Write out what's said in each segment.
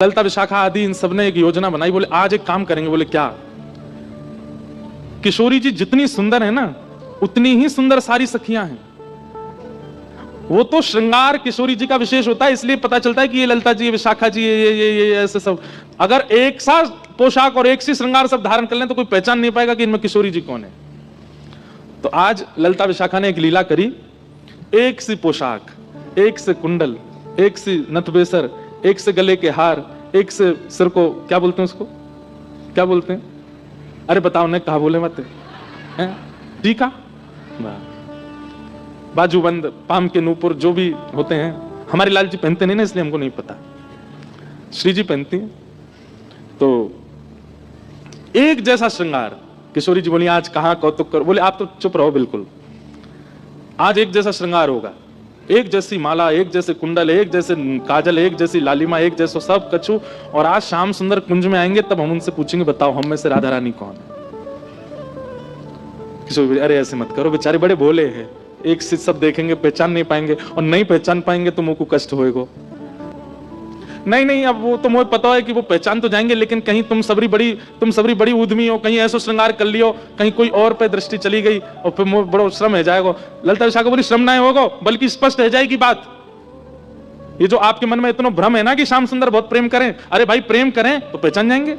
ललिता विशाखा आदि इन सबने एक योजना बनाई, बोले आज एक काम करेंगे। बोले क्या? किशोरी जी जितनी सुंदर है ना उतनी ही सुंदर सारी सखियां हैं। वो तो श्रृंगार किशोरी जी का विशेष होता है, इसलिए पता चलता है कि ये ललिता जी, ये विशाखा जी, ये ऐसे सब। अगर एक सा पोशाक और एक सी श्रृंगार सब धारण कर लें तो कोई पहचान नहीं पाएगा कि इनमें किशोरी जी कौन है। तो आज ललिता विशाखा ने एक लीला करी, एक सी पोशाक, एक से कुंडल, एक सी नथबेसर, एक से गले के हार, एक से सिर को क्या बोलते हैं, उसको क्या बोलते हैं? अरे बताओ ने कहा बोले मत है? टीका, बाजूबंद, पाम के नूपुर, जो भी होते हैं। हमारे लाल जी पहनते नहीं ना, इसलिए हमको नहीं पता। श्री जी पहनती हैं। तो एक जैसा श्रृंगार। किशोरी जी बोली आज कहां कौतुक कर। बोले आप तो चुप रहो बिल्कुल, आज एक जैसा श्रृंगार होगा, एक जैसी माला, एक जैसे कुंडल, एक जैसे काजल, एक जैसी लालिमा, एक जैसा सब कछु। और आज श्याम सुंदर कुंज में आएंगे तब हम उनसे पूछेंगे बताओ हम में से राधा रानी कौन है। किशोरी अरे ऐसे मत करो, बेचारे बड़े भोले हैं, एक से सब देखेंगे पहचान नहीं पाएंगे, और नहीं पहचान पाएंगे तो मुंह को कष्ट होएगा। नहीं नहीं, अब वो तो मुझे पता है कि वो पहचान तो जाएंगे, लेकिन कहीं तुम सबरी बड़ी उद्यमी हो, कहीं ऐसा श्रृंगार कर लियो, कहीं कोई और पे दृष्टि चली गई और फिर मुझे बड़ा श्रम है जाएगा। ललिता विशाखा बोली श्रम नहीं होगा, बल्कि स्पष्ट रह जाएगी बात। ये जो आपके मन में इतना भ्रम है ना कि श्याम सुंदर बहुत प्रेम करें, अरे भाई प्रेम करें तो पहचान जाएंगे।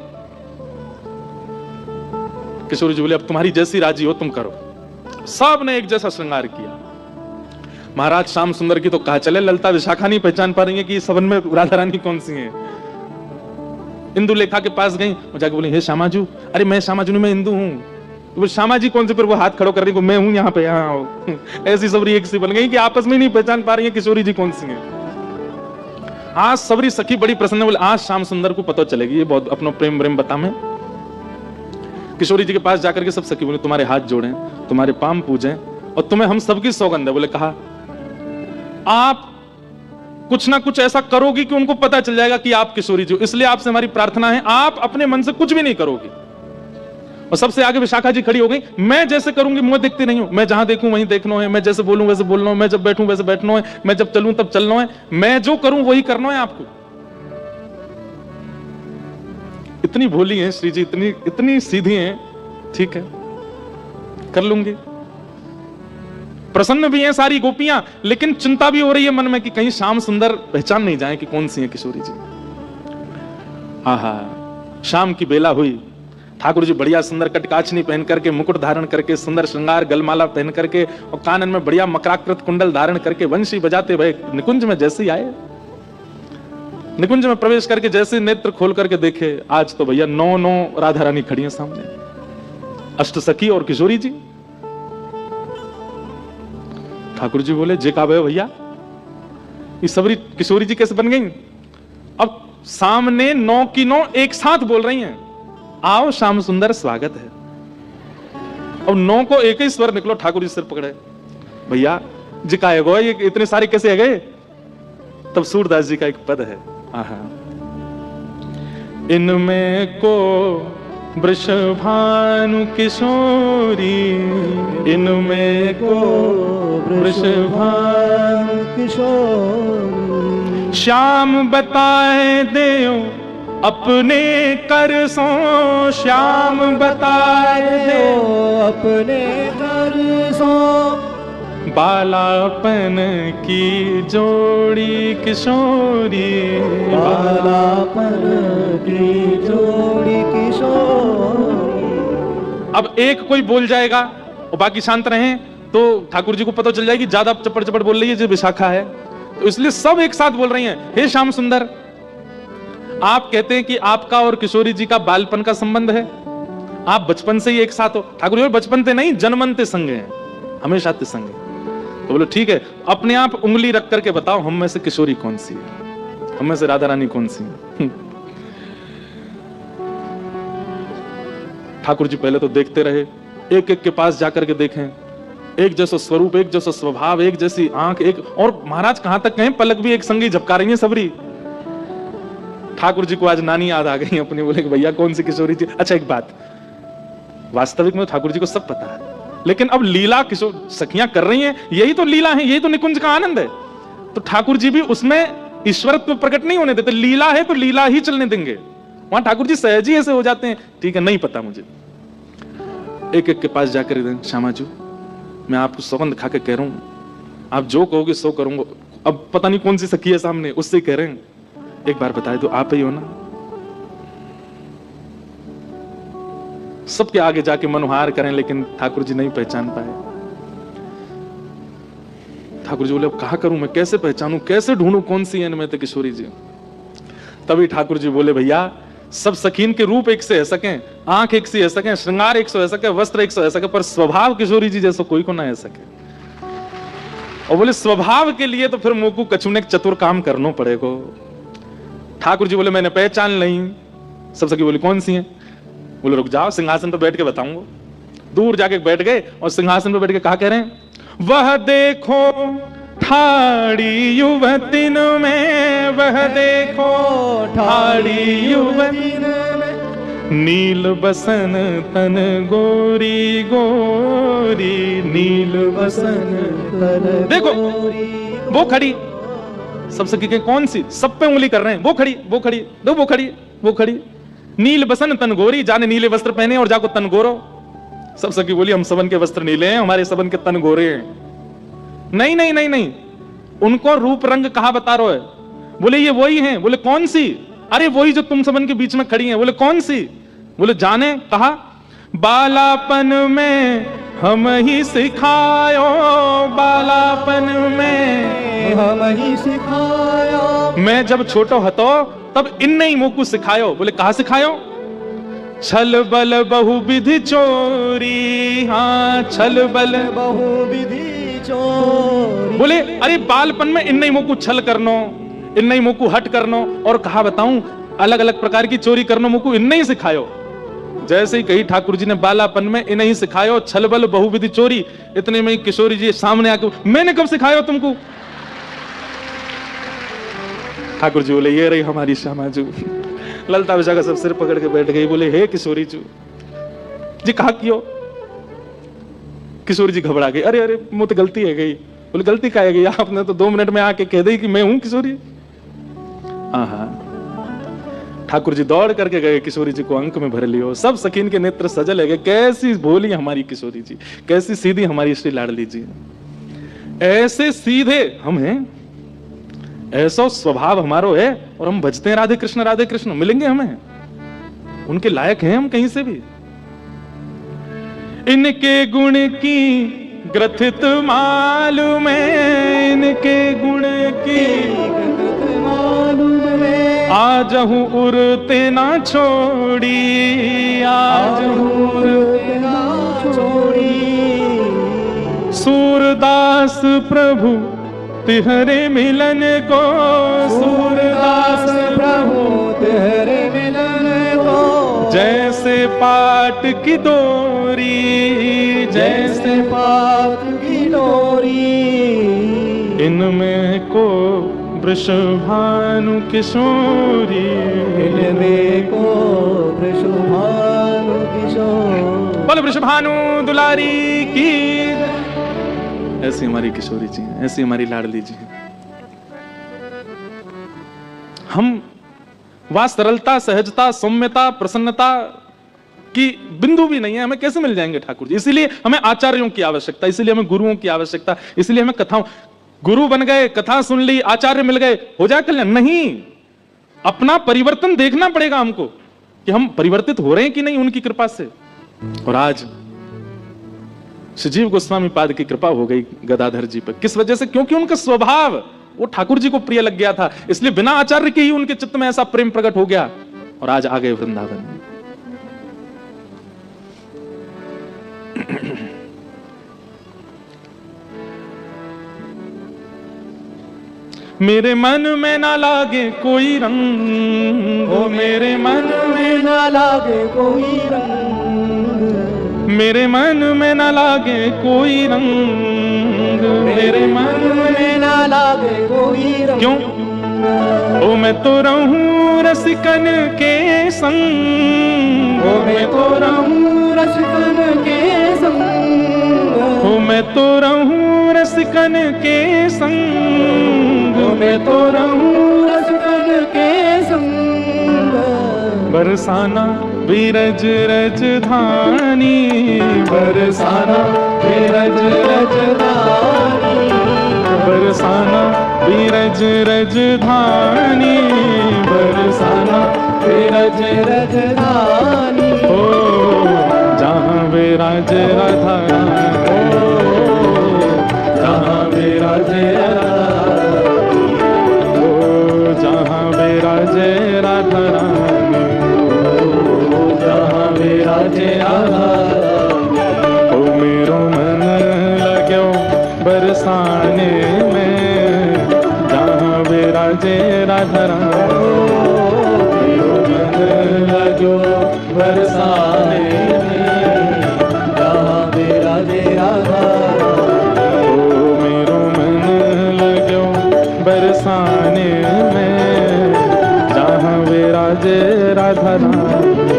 किशोरी जी बोले अब तुम्हारी जैसी राजी हो तुम करो। सब ने एक जैसा श्रृंगार किया। महाराज श्याम सुंदर की तो कहा चले, ललिता विशाखा नहीं पहचान पा रही है कि सबन में राधा रानी कौन सी है। इंदु लेखा के पास गई, जाके बोली हे श्यामाजू। अरे मैं श्यामाजू नहीं, मैं इंदु हूं। तो श्यामा जी कौन से? फिर वो हाथ खड़ो कर रही को, मैं हूं यहाँ पे, यहाँ ऐसी सबरी एक सी बन गई कि आपस में नहीं पहचान पा रही है किशोरी जी कौन सी है। आज सबरी सखी बड़ी प्रसन्न, बोले आज श्याम सुंदर को पता चलेगी, ये बहुत अपना प्रेम प्रेम बता। में किशोरी जी के पास जाकर के सब सखी बोले तुम्हारे हाथ जोड़ें, तुम्हारे पाम पूजें, और तुम्हें हम सबकी सौगंध है। बोले कहा आप कुछ ना कुछ ऐसा करोगी कि उनको पता चल जाएगा कि आप किशोरी जी हो, इसलिए आपसे हमारी प्रार्थना है आप अपने मन से कुछ भी नहीं करोगी। और सबसे आगे विशाखा जी खड़ी हो गई, मैं जैसे करूंगी मुंह देखती नहीं हूं, मैं जहां देखूं वहीं देखना है, मैं जैसे बोलूं वैसे बोलना है, मैं जब बैठूं वैसे बैठना है, मैं जब चलूं तब चलना है, मैं जो करूं वही करना है आपको। इतनी भोली है श्री जी, इतनी सीधी है, ठीक है कर लूंगी। प्रसन्न भी हैं सारी गोपियां, लेकिन चिंता भी हो रही है मन में कि कहीं श्याम सुंदर पहचान नहीं जाए कि कौन सी है किशोरी जी। आहा, शाम की बेला हुई, ठाकुर जी बढ़िया सुंदर कटकाचनी पहन करके, मुकुट धारण करके, सुंदर श्रृंगार गलमाला पहन करके, और कानन में बढ़िया मकराकृत कुंडल धारण करके वंशी बजाते भय निकुंज में जैसे आए। निकुंज में प्रवेश करके जैसे नेत्र खोल करके देखे, आज तो भैया 9 राधा रानी खड़ी है सामने, अष्टसखी और किशोरी जी। ठाकुर जी बोले जे का भैया ये सबरी किशोरी जी कैसे बन गई? अब सामने 9 की 9 एक साथ बोल रही हैं, आओ श्याम सुंदर स्वागत है। अब 9 को एक ही स्वर निकलो, ठाकुर जी सिर पकड़े, भैया जी का है गो, ये इतने सारे कैसे है गए? तब सूरदास जी का एक पद है, आहा, इनमें को वृषभानु किशोरी, इनमें को वृषभानु किशोरी, श्याम बताए देओ अपने कर सो, श्याम बताए देओ अपने कर सो, बालापन की जोड़ी किशोरी, बालापन की जोड़ी किशोरी। अब एक कोई बोल जाएगा और बाकी शांत रहे तो ठाकुर जी को पता चल जाएगी ज्यादा चपड़ चपड़ बोल रही है जो विशाखा है, तो इसलिए सब एक साथ बोल रही हैं, हे श्याम सुंदर। आप कहते हैं कि आपका और किशोरी जी का बालपन का संबंध है, आप बचपन से ही एक साथ हो। ठाकुर जी बचपन से नहीं, जन्मन ते संग हैं, हमेशा ते संग हैं। तो बोलो ठीक है, अपने आप उंगली रख करके बताओ हम में से किशोरी कौन सी है, हम में से राधा रानी कौन सी है। ठाकुर जी पहले तो देखते रहे, एक एक के पास जाकर के देखें, एक जैसा स्वरूप, एक जैसा स्वभाव, एक जैसी आंख, एक और महाराज कहां तक कहें पलक भी एक संगी झपका रही है सबरी। ठाकुर जी को आज नानी याद आ गई अपनी, बोले कि भैया कौन सी किशोरी थी। अच्छा एक बात, वास्तविक में ठाकुर जी को सब पता है, लेकिन अब लीला किशोर सखियां कर रही हैं, यही तो लीला है, यही तो निकुंज का आनंद है। तो ठाकुर जी भी उसमें ईश्वरत्व प्रकट नहीं होने देते। लीला है तो लीला ही चलने देंगे। वहां ठाकुर जी सहज ही ऐसे हो जाते हैं, ठीक है नहीं पता मुझे। एक एक के पास जाकर, श्यामा जी मैं आपको सौगंध खा के कह रहा हूं, आप जो कहोगे सो करूंगा। अब पता नहीं कौन सी सखी है सामने, उससे कह रहे हैं एक बार बताए दो आप ही हो ना। सबके आगे जाके मनोहार करें, लेकिन ठाकुर जी नहीं पहचान पाए। ठाकुर जी बोले अब कहा करूं मैं, कैसे पहचानूं, कैसे ढूंढूं कौन सी है इनमें तो किशोरी जी। तभी ठाकुर जी बोले भैया सब सखीन के रूप एक से है सके, आंख एक से है सके, श्रृंगार एक सौ है सके, वस्त्र एक सौ है सके, पर स्वभाव किशोरी जी जैसा कोई को ना है सके। और बोले स्वभाव के लिए तो फिर मोकू कछुने चतुर काम करना पड़ेगा। ठाकुर जी बोले मैंने पहचान नहीं। सब सखी बोली कौन सी है? बोले रुक जाओ सिंहासन पर बैठ के बताऊंगा। दूर जाके बैठ गए और सिंहासन पर बैठ के कहा कह रहे हैं, वह देखो ठाड़ी युवतिन में, वह देखो ठाड़ी युवतिन में, नील बसन तन गोरी गोरी, नील बसन तन देखो वो खड़ी। सब सखी के कौन सी? सब पे उंगली कर रहे हैं, वो खड़ी वो खड़ी, दो वो खड़ी वो खड़ी, नील बसन तन गोरी, जाने नीले वस्त्र पहने और जाको तन गोरो। सब सखी बोली हम सबन के वस्त्र नीले हैं, हमारे सबन के तन गोरे हैं। नहीं नहीं नहीं नहीं, उनको रूप रंग कहा बता रहे है? बोले ये वही हैं। बोले कौन सी? अरे वही जो तुम सबन के बीच में खड़ी हैं। बोले कौन सी? बोले जाने। कहा बालापन में हम ही सिखायो, बालापन में हम ही सिखायो, मैं जब छोटो हतो तब इनने ही मोकू सिखायो। बोले कहा सिखायो? छल बल बहुविधि चोरी, हाँ छल बल बहुविधि चोरी। बोले अरे बालपन में इनने ही मोकू छल करनो, इनने ही मोकू हट करनो, और कहा बताऊं अलग अलग प्रकार की चोरी करनो मोकू इनने ही सिखायो। जैसे ही कही ठाकुर जी ने बालापन में इन्हें ही सिखायो छल बल बहुविधि चोरी, इतने में किशोरी जी सामने आके मैंने कब सिखायो तुमको? ठाकुर जी बोले ये रही हमारी श्यामा जी। ललता विशाखा सब सिर पकड़ के बैठ गई। बोले हे किशोरी जी कहा कियो? किशोरी जी घबरा गई, अरे अरे मुझे तो गलती है गई। बोले गलती क्या है गई? आपने तो 2 मिनट में आके कह दी कि मैं हूं किशोरी। हाँ ठाकुर जी दौड़ करके गए, किशोरी जी को अंक में भर लियो। सब सखीन के नेत्र सजल है, कैसी भोली हमारी किशोरी जी, कैसी सीधी हमारी श्री लाडली जी। ऐसे सीधे हम हैं, ऐसा स्वभाव हमारो है, और हम भजते हैं राधे कृष्ण। मिलेंगे हमें उनके लायक हैं हम कहीं से भी। इनके गुण की ग्रथित मालूम है, इनके गुण की मालूम है, आजहूं उरते ना छोड़ी, आजहूं उरते ना छोड़ी। सूरदास प्रभु तिहरे मिलन को, सूरदास प्रभु तेरे मिलन को, जैसे पाट की डोरी, जैसे पात की डोरी। इनमें को वृषभानु किशोरी, इनमें को वृषभानु किशोरी। बोल वृषभानु दुलारी की। ऐसी हमारी किशोरी जी हैं, ऐसी हमारी लाडली जी हैं। हम वहां सरलता, सहजता, सौम्यता, प्रसन्नता की बिंदु भी नहीं है, हमें कैसे मिल जाएंगे ठाकुर जी? इसीलिए हमें आचार्यों की आवश्यकता, इसीलिए हमें गुरुओं की आवश्यकता, इसीलिए हमें कथाओं। गुरु बन गए, कथा सुन ली, आचार्य मिल गए, हो जाए कल्याण? नहीं, अपना परिवर्तन देखना पड़ेगा हमको कि हम परिवर्तित हो रहे हैं कि नहीं उनकी कृपा से। और आज श्रीजीव गोस्वामी पाद की कृपा हो गई गदाधर जी पर। किस वजह से? क्योंकि उनका स्वभाव वो ठाकुर जी को प्रिय लग गया था, इसलिए बिना आचार्य के ही उनके चित्त में ऐसा प्रेम प्रकट हो गया, और आज आ गए वृंदावन में। मेरे मन में ना लागे कोई रंग, ओ मेरे मन में ना लागे कोई रंग, मेरे मन में ना लागे कोई रंग, मेरे मन में ना लागे कोई रंग। क्यों? ओ मैं तो रहूं रसिकन के संग, ओ मैं तो रहूं रसिकन के संग, ओ मैं तो रहूं रसिकन के संग, मैं तो रहूं रसगन के संग। बरसाना बीरज रजधानी, बरसाना बीरज रजधानी, बरसाना बीरज रजधानी, बरसाना बीरज रजधानी। ओ जहाँ विराज राधा रानी, जहाँ विराजे ओ जहाँ विराजे राधा रानी, जहाँ विराजे ओ मेरो मन लाग्यो बरसाने में, जहाँ विराजे राधा रानी, मेरो मन लाग्यो बरसाने में, जहाँ विराजे राधा। ओ मेरो मन लाग्यो बरसाने में, जहाँ विराजे राधा रानी।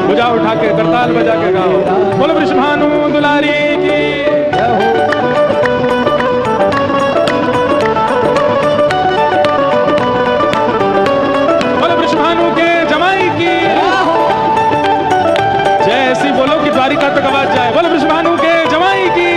बुझा उठा के करताल बजा के गाओ, बोलो वृषभानु दुलारी की। बोलो वृषभानु के जमाई की। जय ऐसी बोलो कि द्वारिका तक आवाज जाए, बोलो वृषभानु के जमाई की।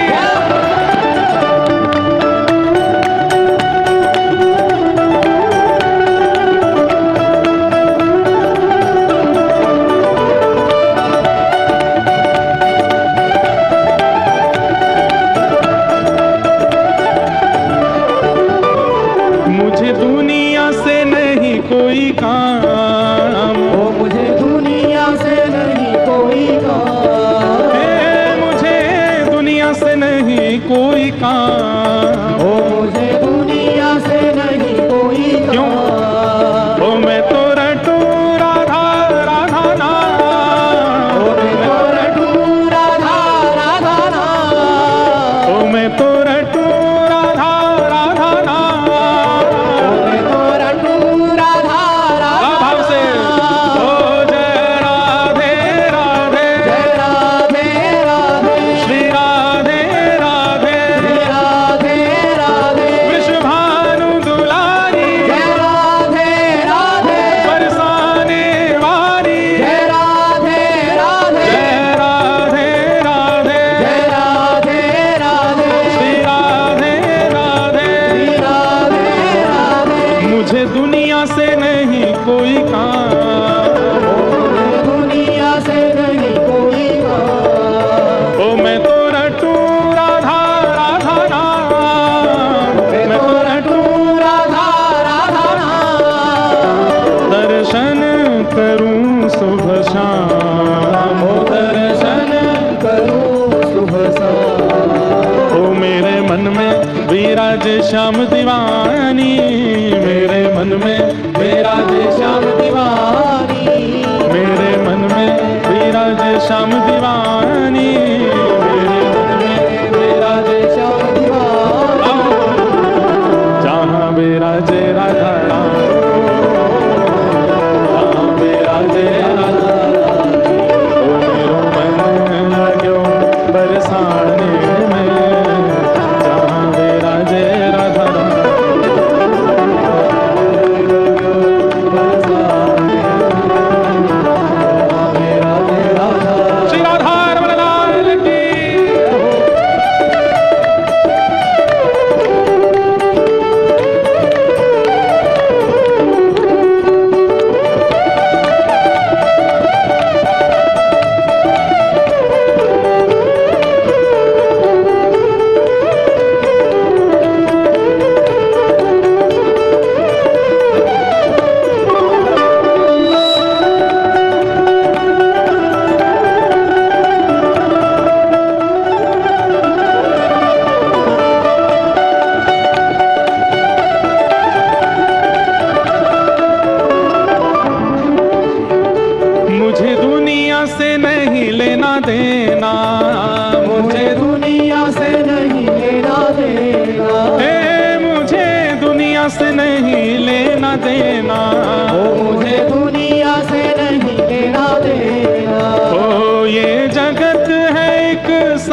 मुझे दुनिया से नहीं कोई काम, ओ मुझे दुनिया से नहीं कोई काम, मुझे दुनिया से नहीं कोई काम, ओ मुझे दुनिया से नहीं कोई काम। क्यों? ओ मैं तो रटू राधा राधा नाम, ओ मैं तो रटू राधा राधा नाम, ओ मैं तो रटू राधा राधा नाम। ओ मैं तो रटू राधा राधा भाव से नाम। ओ जय राधे राधे, जय राधे राधे, श्री राधे राधे, श्री राधे राधे, वृषभानु दुलारी, जय राधे राधे, बरसाने वाली, जय राधे राधे, जय राधे राधे, जय राधे राधे, श्री राधे राधे। श्री राधे राधे। मुझे दुनिया से नहीं कोई काम, दुनिया से नहीं कोई काम, ओ मैं तो रटू राधा राधा नाम, मैं तो रटू राधा राधा नाम। दर्शन करूं सुबह शाम, ओ दर्शन करूं सुबह शाम, ओ मेरे मन में विराज श्याम दीवानी, मेरे मन में विराज श्याम दीवानी, मेरे मन में विराज श्याम दीवानी, मेरे मन में विराज श्याम दीवानी। जहाँ विराजे राधा रानी, जहाँ विराजे राधा रानी, ओ मेरो मन लाग्यो बरसाने में, जहाँ विराजे राधा रानी। श्री राधा रमण लाल की। देना, मुझे दुनिया से नहीं लेना देना, मुझे दुनिया से नहीं लेना देना, मुझे दुनिया से नहीं लेना देना। ओ ये जगत है एक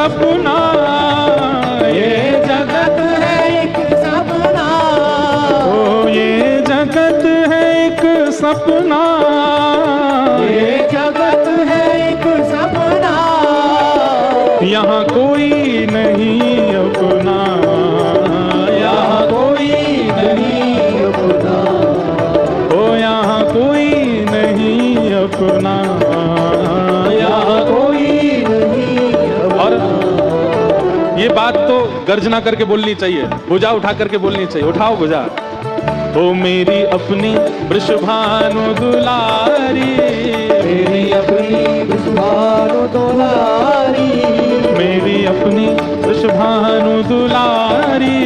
सपना, ये जगत है एक सपना, ओ ये जगत है एक सपना, ये जगत है एक सपना, यहाँ कोई नहीं अपना, यहाँ कोई नहीं अपना, ओ यहाँ कोई नहीं अपना, यहाँ कोई नहीं अपना। और ये बात तो गर्जना करके बोलनी चाहिए, भुजा उठा करके बोलनी चाहिए, उठाओ भुजा। ओ मेरी अपनी वृषभानु दुलारी, मेरी अपनी वृषभानु दुलारी, मेरी अपनी वृषभानु दुलारी,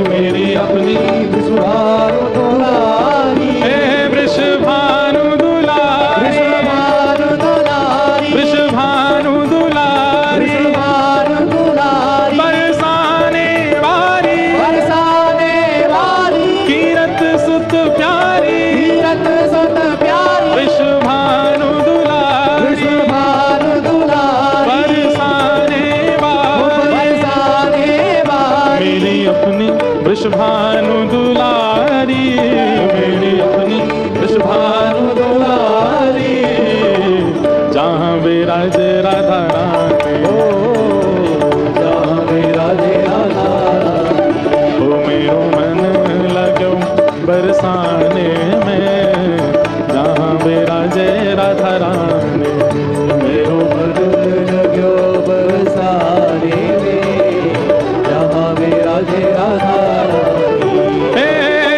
मेरी अपनी वृषभानु दुलारी, हे वृषभानु दुलारी, वृषभानु दुलारी, वृषभानु दुलारी, वृषभानु दुलारी, बरसाने वारी, बरसाने वाली, कीरत सुत प्यारी, कीरत सुत प्यारी, वृषभानु दुलारी, वृषभानु दुलारी, बरसाने वारी, बरसाने वाली, मेरी अपनी वृषभानु दुलारी, मेरी अपनी वृषभानु दुलारी, जहाँ विराजे राधा रानी, जहाँ विराजे राधा रानी, ओ मेरो मन लगो बरसाने में, जहाँ विराजे राधा रानी, मेरो मन लग्यो बरसाने में, जहाँ विराजे राधा रानी। हे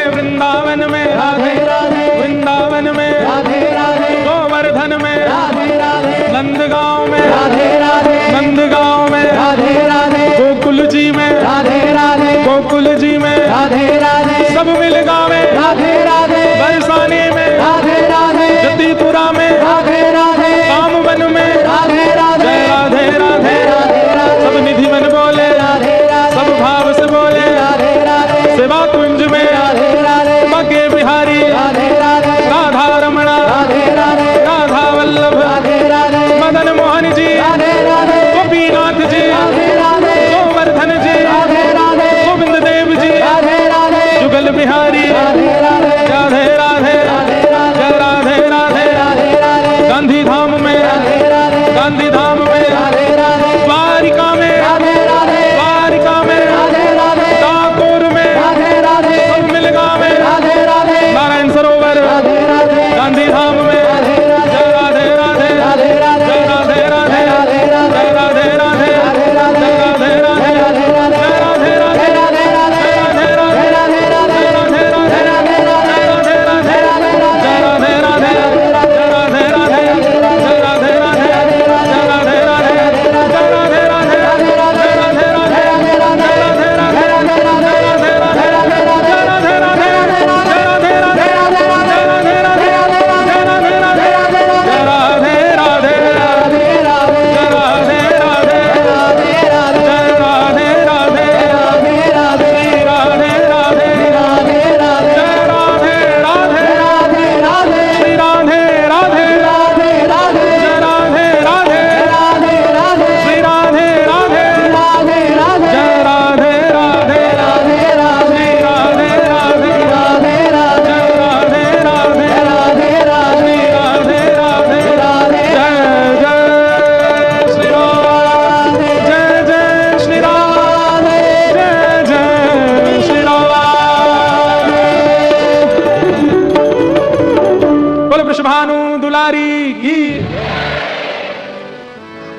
वृंदावन में राधे राधे, वृंदावन में राधे राधे, गोवर्धन में राधे राधे, नंदगांव में राधे राधे, नंदगांव में राधे राधे, गोकुल जी में राधे राधे, गोकुल जी में राधे राधे, सब मिल गावे राधे राधे, बरसाने में राधे राधे, जतीपुरा में राधे राधे, कामवन में राधे राधे, जय राधे राधे, राधे राधे, सब निधि मन बोले, राधे राधे, सब भाव से बोले, राधे राधे, सेवा कुंज में राधे राधे, बके बिहारी राधे राधे, राधा रमणा, राधे राधे, राधा वल्लभ, राधे राधे, मदन मोहन जी, राधे राधे, गोपीनाथ जी, राधे राधे, गोवर्धन जी, राधे राधे, गोविंद देव जी, राधे राधे, जुगल बिहारी, राधे राधे, राधे राधे, राधे राधे, जय राधे राधे, राधे राधे, गांधी धाम में, राधे राधे, गांधी धाम में, राधे राधे, द्वारिका में, राधे राधे, द्वारिका में, राधे राधे, डाकोर में, राधे राधे, सब मिल गावे, राधे राधे, नारायण सरोवर, राधे राधे, गांधी धाम में, राधे राधे, जय राधे राधे, राधे राधे, जय राधे राधे, राधे राधे, जय राधे राधे, राधे राधे, जय राधे राधे, राधे राधे, जय राधे राधे, राधे राधे, जय राधे राधे, राधे राधे, जय राधे राधे, राधे राधे, जय राधे राधे, जय राधे राधे, जय राधे राधे, जय राधे राधे, जय राधे राधे, जय राधे राधे, जय राधे राधे, जय राधे राधे, जय राधे राधे, जय राधे राधे, जय राधे राधे, जय राधे राधे, जय राधे राधे, जय राधे राधे, राधे राधे, जय राधे राधे, राधे राधे, जय राधे राधे, राधे राधे, राधे राधे, राधे राधे, जय राधे राधे, राधे राधे, श्री राधे राधे, राधे राधे, जय राधे राधे, राधे राधे, श्री राधे राधे, राधे राधे, जय राधे राधे, राधे राधे, श्री राधे राधे, राधे राधे, जय राधे राधे, राधे राधे, श्री राधे राधे, राधे जय जय श्री राम, जय जय श्री राम, जय जय श्री राम। बोलो वृषभानु दुलारी की।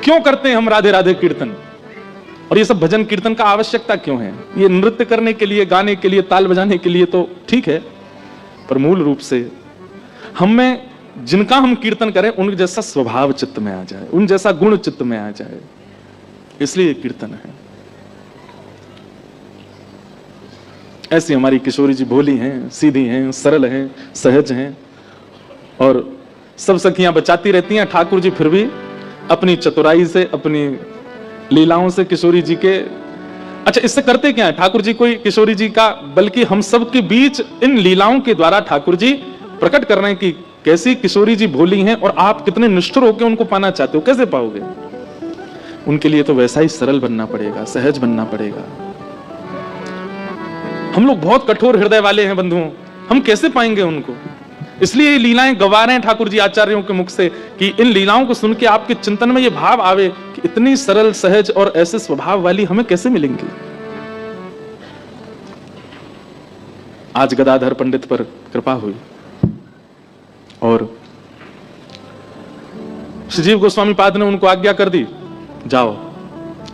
क्यों करते हैं हम राधे राधे कीर्तन, और ये सब भजन कीर्तन का आवश्यकता क्यों है? ये नृत्य करने के लिए, गाने के लिए, ताल बजाने के लिए तो ठीक है, पर मूल रूप से हम में जिनका हम कीर्तन करें उन जैसा स्वभाव चित्त में आ जाए, उन जैसा गुण चित्त में आ जाए, इसलिए ये कीर्तन है। ऐसी हमारी किशोरी जी भोली हैं, सीधी हैं, सरल हैं, सहज हैं, और सब सखियां बचाती रहती हैं। ठाकुर जी फिर भी अपनी चतुराई से, अपनी लीलाओं से किशोरी जी के, अच्छा इससे करते क्या है ठाकुर जी? कोई किशोरी जी का, बल्कि हम सब के बीच इन लीलाओं के द्वारा ठाकुर जी प्रकट कर रहे हैं कि कैसी किशोरी जी भोली हैं और आप कितने निष्ठुर होकर उनको पाना चाहते हो, कैसे पाओगे? उनके लिए तो वैसा ही सरल बनना पड़ेगा, सहज बनना पड़ेगा। हम लोग बहुत कठोर हृदय वाले हैं बंधुओं, हम कैसे पाएंगे उनको? इसलिए ये लीलाएं गवा रहे हैं ठाकुर जी आचार्यों के मुख से कि इन लीलाओं को सुन के आपके चिंतन में ये भाव आवे कि इतनी सरल, सहज और ऐसे स्वभाव वाली हमें कैसे मिलेंगी। आज गदाधर पंडित पर कृपा हुई और श्रीजीव गोस्वामी पाद ने उनको आज्ञा कर दी, जाओ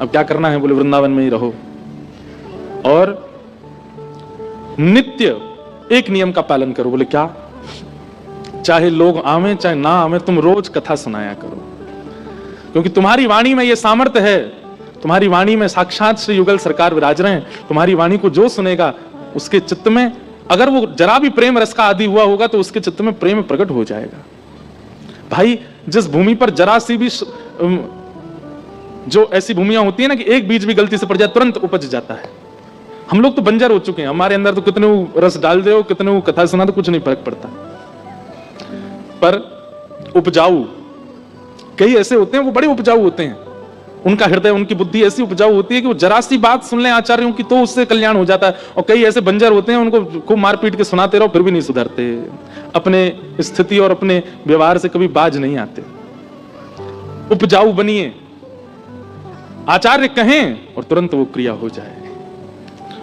अब क्या करना है, बोले वृंदावन में ही रहो और नित्य एक नियम का पालन करो। बोले क्या? चाहे लोग आवे चाहे ना आवे, तुम रोज कथा सुनाया करो, क्योंकि तुम्हारी वाणी में यह सामर्थ्य है, तुम्हारी वाणी में साक्षात श्री युगल सरकार विराज रहे हैं। तुम्हारी वाणी को जो सुनेगा उसके चित्त में अगर वो जरा भी प्रेम रस का आदि हुआ होगा तो उसके चित्त में प्रेम प्रकट हो जाएगा। भाई जिस भूमि पर जरा सी भी जो ऐसी भूमियां होती है ना कि एक बीज भी गलती से पड़ जाए तुरंत उपज जाता है। हम लोग तो बंजर हो चुके हैं, हमारे अंदर तो कितने रस डाल दो, कितने कथा सुना तो कुछ नहीं फर्क पड़ता। पर उपजाऊ कई ऐसे होते हैं, वो बड़े उपजाऊ होते हैं, उनका हृदय उनकी बुद्धि ऐसी उपजाऊ होती है कि वो जरा सी बात सुन ले आचार्यों की तो उससे कल्याण हो जाता है। और कई ऐसे बंजर होते हैं, उनको खूब मारपीट के सुनाते रहो फिर भी नहीं सुधरते, अपने स्थिति और अपने व्यवहार से कभी बाज नहीं आते। उपजाऊ बनिए, आचार्य कहें और तुरंत वो क्रिया हो जाए।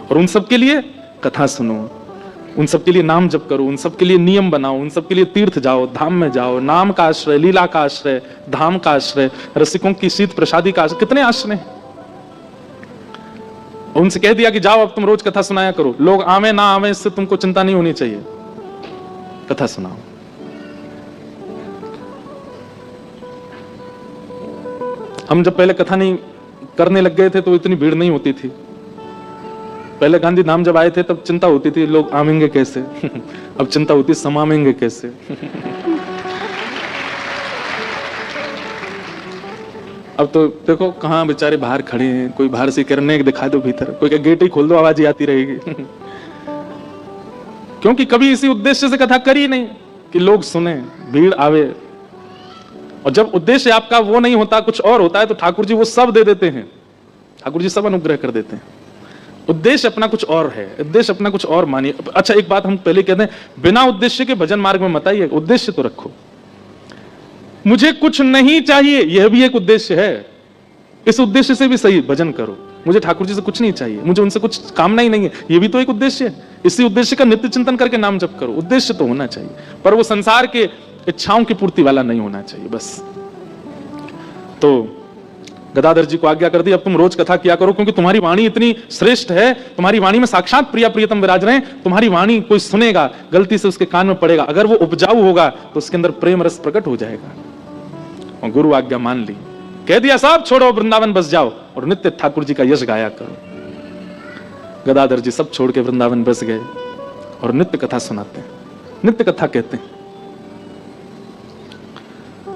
और उन सब के लिए कथा सुनो, उन सब के लिए नाम जप करो, उन सब के लिए नियम बनाओ, उन सब के लिए तीर्थ जाओ, धाम में जाओ, नाम का आश्रय, लीला का आश्रय, धाम का आश्रय, रसिकों की शीत प्रसादी का आश्रय, कितने आश्रय। उनसे कह दिया कि जाओ अब तुम रोज कथा सुनाया करो, लोग आवे ना आवे इससे तुमको चिंता नहीं होनी चाहिए, कथा सुनाओ। हम जब पहले कथा नहीं करने लग गए थे तो इतनी भीड़ नहीं होती थी। पहले गांधी धाम जब आए थे तब चिंता होती थी लोग आवेंगे कैसे अब चिंता होती समावेंगे कैसे अब तो देखो कहां बेचारे बाहर खड़े हैं, कोई बाहर से करने दिखा दो भीतर, कोई का गेट ही खोल दो आवाज ही आती रहेगी क्योंकि कभी इसी उद्देश्य से कथा करी नहीं कि लोग सुने, भीड़ आवे। और जब उद्देश्य आपका वो नहीं होता, कुछ और होता है, तो ठाकुर जी वो सब दे देते हैं, ठाकुर जी सब अनुग्रह कर देते हैं। उद्देश्य अपना कुछ और है, उद्देश्य अपना कुछ और मानिए। अच्छा एक बात हम पहले कहते हैं, बिना उद्देश्य के भजन मार्ग में मत आइए, उद्देश्य तो रखो। मुझे कुछ नहीं चाहिए, यह भी एक उद्देश्य है, इस उद्देश्य से भी सही भजन करो। मुझे ठाकुर जी से कुछ नहीं चाहिए, मुझे उनसे कुछ कामना ही नहीं है, यह भी तो एक उद्देश्य है। इसी उद्देश्य का नित्य चिंतन करके नाम जप करो। उद्देश्य तो होना चाहिए, पर वो संसार के इच्छाओं की पूर्ति वाला नहीं होना चाहिए बस। तो गदाधर जी को आज्ञा कर दी, अब तुम रोज कथा किया करो, क्योंकि तुम्हारी वाणी इतनी श्रेष्ठ है, तुम्हारी वाणी में साक्षात प्रिया प्रियतम विराज रहे हैं। तुम्हारी वाणी कोई सुनेगा, गलती से उसके कान में पड़ेगा, अगर वो उपजाऊ होगा तो उसके अंदर प्रेम रस प्रकट हो जाएगा। और गुरु आज्ञा मान ली, कह दिया सब छोड़ो, वृंदावन बस जाओ और नित्य ठाकुर जी का यश गाया करो। गदाधर जी सब छोड़ के वृंदावन बस गए और नित्य कथा सुनाते हैं, नित्य कथा कहते हैं।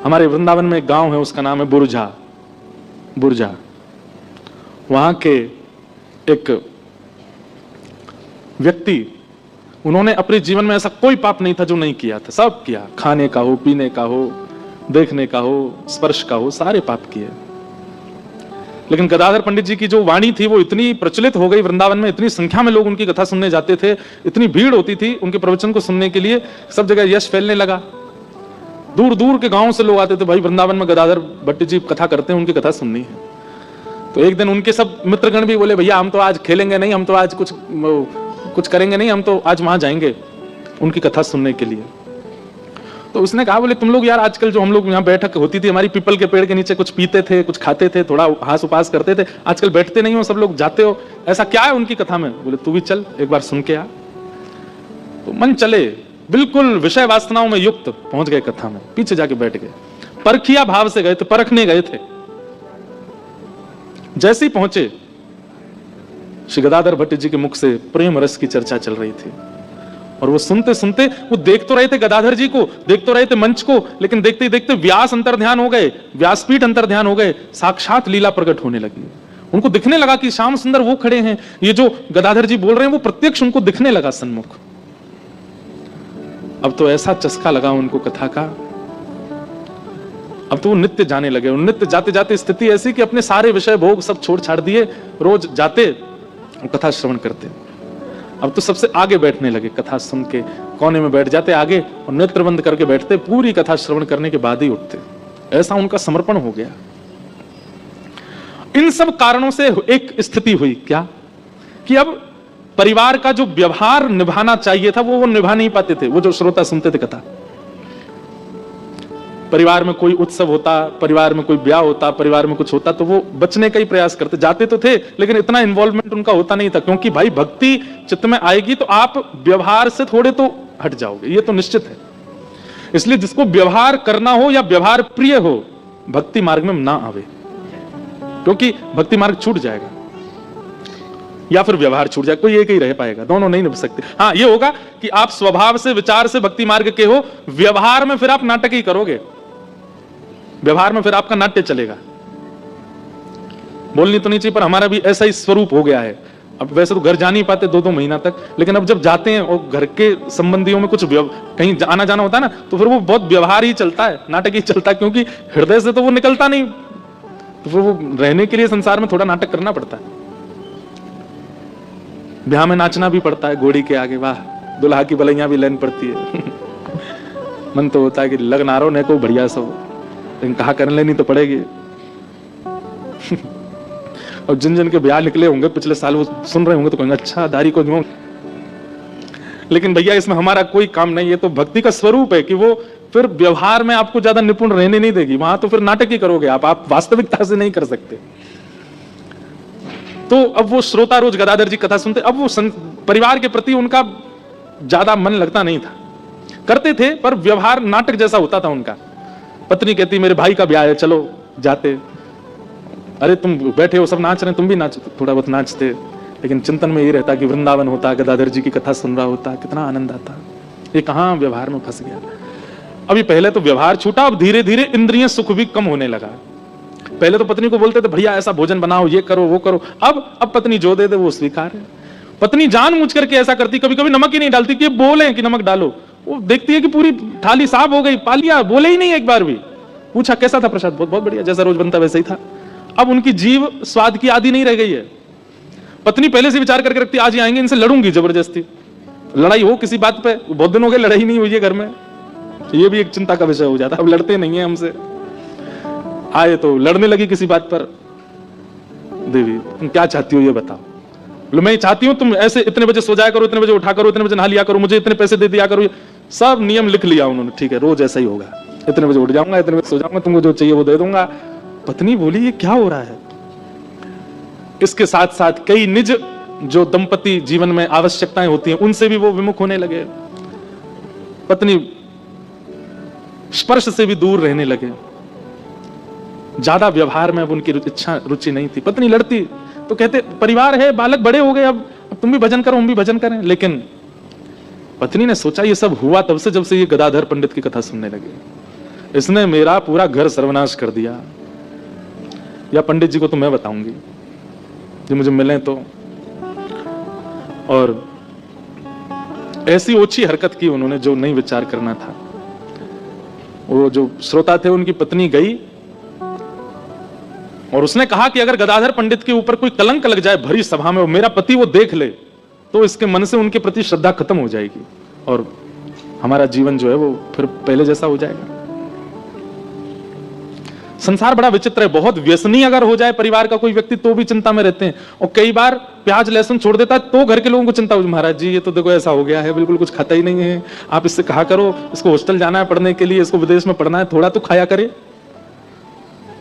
हमारे वृंदावन में एक गांव है, उसका नाम है बुरझा, बुरजा। वहां के एक व्यक्ति, उन्होंने अपने जीवन में ऐसा कोई पाप नहीं था जो नहीं किया था, सब किया, खाने का हो, पीने का हो, देखने का हो, स्पर्श का हो, सारे पाप किए। लेकिन गदाधर पंडित जी की जो वाणी थी वो इतनी प्रचलित हो गई वृंदावन में, इतनी संख्या में लोग उनकी कथा सुनने जाते थे, इतनी भीड़ होती थी उनके प्रवचन को सुनने के लिए, सब जगह यश फैलने लगा। दूर दूर के गांव से लोग आते थे, भाई वृंदावन में गदाधर भट्ट जी कथा करते हैं, उनकी कथा सुननी है। तो एक दिन उनके सब मित्रगण भी बोले, भैया हम तो आज खेलेंगे नहीं, हम तो आज कुछ करेंगे नहीं, हम तो आज वहां जाएंगे उनकी कथा सुनने के लिए। तो उसने कहा, बोले तुम लोग यार आजकल जो हम लोग यहाँ बैठक होती थी हमारी पीपल के पेड़ के नीचे, कुछ पीते थे, कुछ खाते थे, थोड़ा हास उपास करते थे, आजकल बैठते नहीं हो, सब लोग जाते हो, ऐसा क्या है उनकी कथा में? बोले तू भी चल एक बार सुन के आ। तो मन चले, बिल्कुल विषय वासनाओं में युक्त पहुंच गए कथा में, पीछे जाके बैठ गए, परखिया भाव से गए थे, परखने गए थे। जैसे ही पहुंचे, श्री गदाधर भट्ट जी के मुख से प्रेम रस की चर्चा चल रही थी और वो सुनते सुनते वो देख तो रहे थे गदाधर जी को, देख तो रहे थे मंच को, लेकिन देखते ही देखते व्यास अंतर्ध्यान हो गए, व्यासपीठ अंतर्ध्यान हो गए, साक्षात लीला प्रकट होने लगी। उनको दिखने लगा कि श्याम सुंदर वो खड़े हैं, ये जो गदाधर जी बोल रहे हैं वो प्रत्यक्ष उनको दिखने लगा सन्मुख। अब तो ऐसा चस्का लगा उनको कथा का, अब तो वो नित्य जाने लगे, नित्य जाते जाते स्थिति ऐसी कि अपने सारे विषय भोग सब छोड़ छाड़ दिए, रोज जाते और कथा श्रवण करते। अब तो सबसे आगे बैठने लगे, कथा सुन के कोने में बैठ जाते आगे और नेत्र बंद करके बैठते, पूरी कथा श्रवण करने के बाद ही उठते। ऐसा उनका समर्पण हो गया। इन सब कारणों से एक स्थिति हुई क्या कि अब परिवार का जो व्यवहार निभाना चाहिए था वो निभा नहीं पाते थे। वो जो श्रोता सुनते थे कथा, परिवार में कोई उत्सव होता, परिवार में कोई ब्याह होता, परिवार में कुछ होता तो वो बचने का ही प्रयास करते, जाते तो थे लेकिन इतना इन्वॉल्वमेंट उनका होता नहीं था, क्योंकि भाई भक्ति चित्त में आएगी तो आप व्यवहार से थोड़े तो हट जाओगे, ये तो निश्चित है। इसलिए जिसको व्यवहार करना हो या व्यवहार प्रिय हो, भक्ति मार्ग में ना आवे, क्योंकि भक्ति मार्ग छूट जाएगा या फिर व्यवहार छूट जाएगा, कोई एक ही रह पाएगा, दोनों नहीं निभ सकते। हाँ, ये होगा कि आप स्वभाव से विचार से भक्ति मार्ग के हो, व्यवहार में फिर आप नाटक ही करोगे, व्यवहार में फिर आपका नाट्य चलेगा। बोलनी तो नहीं चाहिए पर हमारा भी ऐसा ही स्वरूप हो गया है। अब वैसे तो घर जा नहीं पाते 2-2 महीना तक, लेकिन अब जब जाते हैं और घर के संबंधियों में कुछ कहीं आना जाना होता है ना, तो फिर वो बहुत व्यवहार ही चलता है, नाटक ही चलता है, क्योंकि हृदय से तो वो निकलता नहीं, तो फिर वो रहने के लिए संसार में थोड़ा नाटक करना पड़ता है। ब्याह में नाचना भी पड़ता है घोड़ी के आगे, वाह दुल्हा की बलैया भी लेन पड़ती है। मन तो होता है कि लगन आरो ने को बढ़िया सो, लेकिन कहा कर लेनी तो पड़ेगी। और जिन जिन के ब्याह निकले होंगे पिछले साल, वो सुन रहे होंगे तो कहेंगे अच्छा दारी को क्यों। लेकिन भैया इसमें हमारा कोई काम नहीं, ये तो भक्ति का स्वरूप है कि वो फिर व्यवहार में आपको ज्यादा निपुण रहने नहीं देगी, वहां तो फिर नाटक ही करोगे आप वास्तविकता से नहीं कर सकते। तो अब वो श्रोता रोज गदाधर जी कथा सुनते, अब वो परिवार के प्रति उनका ज्यादा मन लगता नहीं था, करते थे पर व्यवहार नाटक जैसा होता था उनका। पत्नी कहती मेरे भाई का ब्याह है चलो, जाते, अरे तुम बैठे हो सब नाच रहे हैं तुम भी नाचो, थोड़ा बहुत नाचते, लेकिन चिंतन में ये रहता कि वृंदावन होता, गदाधर जी की कथा सुन रहा होता, कितना आनंद आता। ये कहां व्यवहार में फंस गया। अभी पहले तो व्यवहार छूटा, अब धीरे धीरे इंद्रिय सुख भी कम होने लगा। पहले तो पत्नी को बोलते थे भैया ऐसा भोजन बनाओ, ये करो वो करो, अब पत्नी जो दे दे वो स्वीकार है। पत्नी जानबूझ करके ऐसा करती, कभी कभी नमक ही नहीं डालती कि बोले कि नमक डालो, वो देखती है कि पूरी थाली साफ हो गई, पा लिया, बोले ही नहीं एक बार भी। पूछा कैसा था प्रसाद, बहुत बहुत बढ़िया, जैसा रोज बनता वैसे ही था। अब उनकी जीव स्वाद की आदि नहीं रह गई है। पत्नी पहले से विचार करके रखती आज ही आएंगे इनसे लड़ूंगी जबरदस्ती, लड़ाई हो किसी बात पे, बहुत दिन हो गए लड़ाई नहीं हुई है घर में, ये भी एक चिंता का विषय हो जाता। अब लड़ते नहीं है हमसे, आए तो लड़ने लगी किसी बात पर, देवी तुम क्या चाहती हो ये बताओ। बोले मैं चाहती हूं तुम ऐसे इतने बजे सो जाया करो, इतने बजे उठा करो, इतने बजे नहा लिया करो, मुझे इतने पैसे दे दिया करो, सब नियम लिख लिया उन्होंने, ठीक है रोज ऐसा ही होगा, इतने बजे उठ जाऊंगा, इतने बजे सो जाऊंगा, तुमको जो चाहिए वो दे दूंगा। पत्नी बोली ये क्या हो रहा है। इसके साथ साथ कई निज जो दंपति जीवन में आवश्यकताएं होती हैं उनसे भी वो विमुख होने लगे, पत्नी स्पर्श से भी दूर रहने लगे, ज्यादा व्यवहार में अब उनकी रुचि नहीं थी। पत्नी लड़ती तो कहते परिवार है, बालक बड़े हो गए, अब तुम भी भजन करो हम भी भजन करें। लेकिन पत्नी ने सोचा ये सब हुआ तब से जब से ये गदाधर पंडित की कथा सुनने लगे, इसने मेरा पूरा घर सर्वनाश कर दिया, या पंडित जी को तो मैं बताऊंगी जो मुझे मिले तो। और ऐसी ओछी हरकत की उन्होंने जो नहीं विचार करना था। वो जो श्रोता थे उनकी पत्नी गई और उसने कहा कि अगर गदाधर पंडित के ऊपर कोई कलंक लग जाए भरी सभा में, मेरा पति वो देख ले तो इसके मन से उनके प्रति श्रद्धा खत्म हो जाएगी और हमारा जीवन जो है वो फिर पहले जैसा हो जाएगा। संसार बड़ा विचित्र है, बहुत व्यसनी अगर हो जाए परिवार का कोई व्यक्ति तो भी चिंता में रहते हैं, और कई बार प्याज लहसुन छोड़ देता है तो घर के लोगों को चिंता हो, महाराज जी ये तो देखो ऐसा हो गया है, बिल्कुल कुछ खाता ही नहीं है, आप इससे कहा करो, इसको हॉस्टल जाना है पढ़ने के लिए, इसको विदेश में पढ़ना है, थोड़ा तो खाया करे।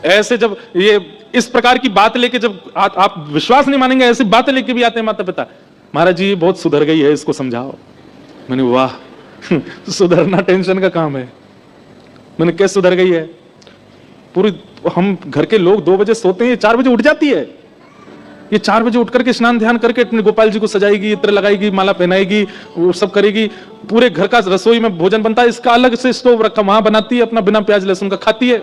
ऐसे जब ये इस प्रकार की बात लेके जब आप विश्वास नहीं मानेंगे, ऐसी बातें लेके भी आते हैं माता पिता, महाराज जी ये बहुत सुधर गई है इसको समझाओ। मैंने वाह सुधरना टेंशन का काम है। मैंने कैसे सुधर गई है, पूरी हम घर के लोग 2 बजे सोते हैं, 4 बजे उठ जाती है, ये 4 बजे उठ करके स्नान ध्यान करके अपने गोपाल जी को सजाएगी, इत्र लगाएगी, माला पहनाएगी, वो सब करेगी, पूरे घर का रसोई में भोजन बनता है, इसका अलग से स्टोव रखा वहां बनाती है, अपना बिना प्याज लहसुन का खाती है।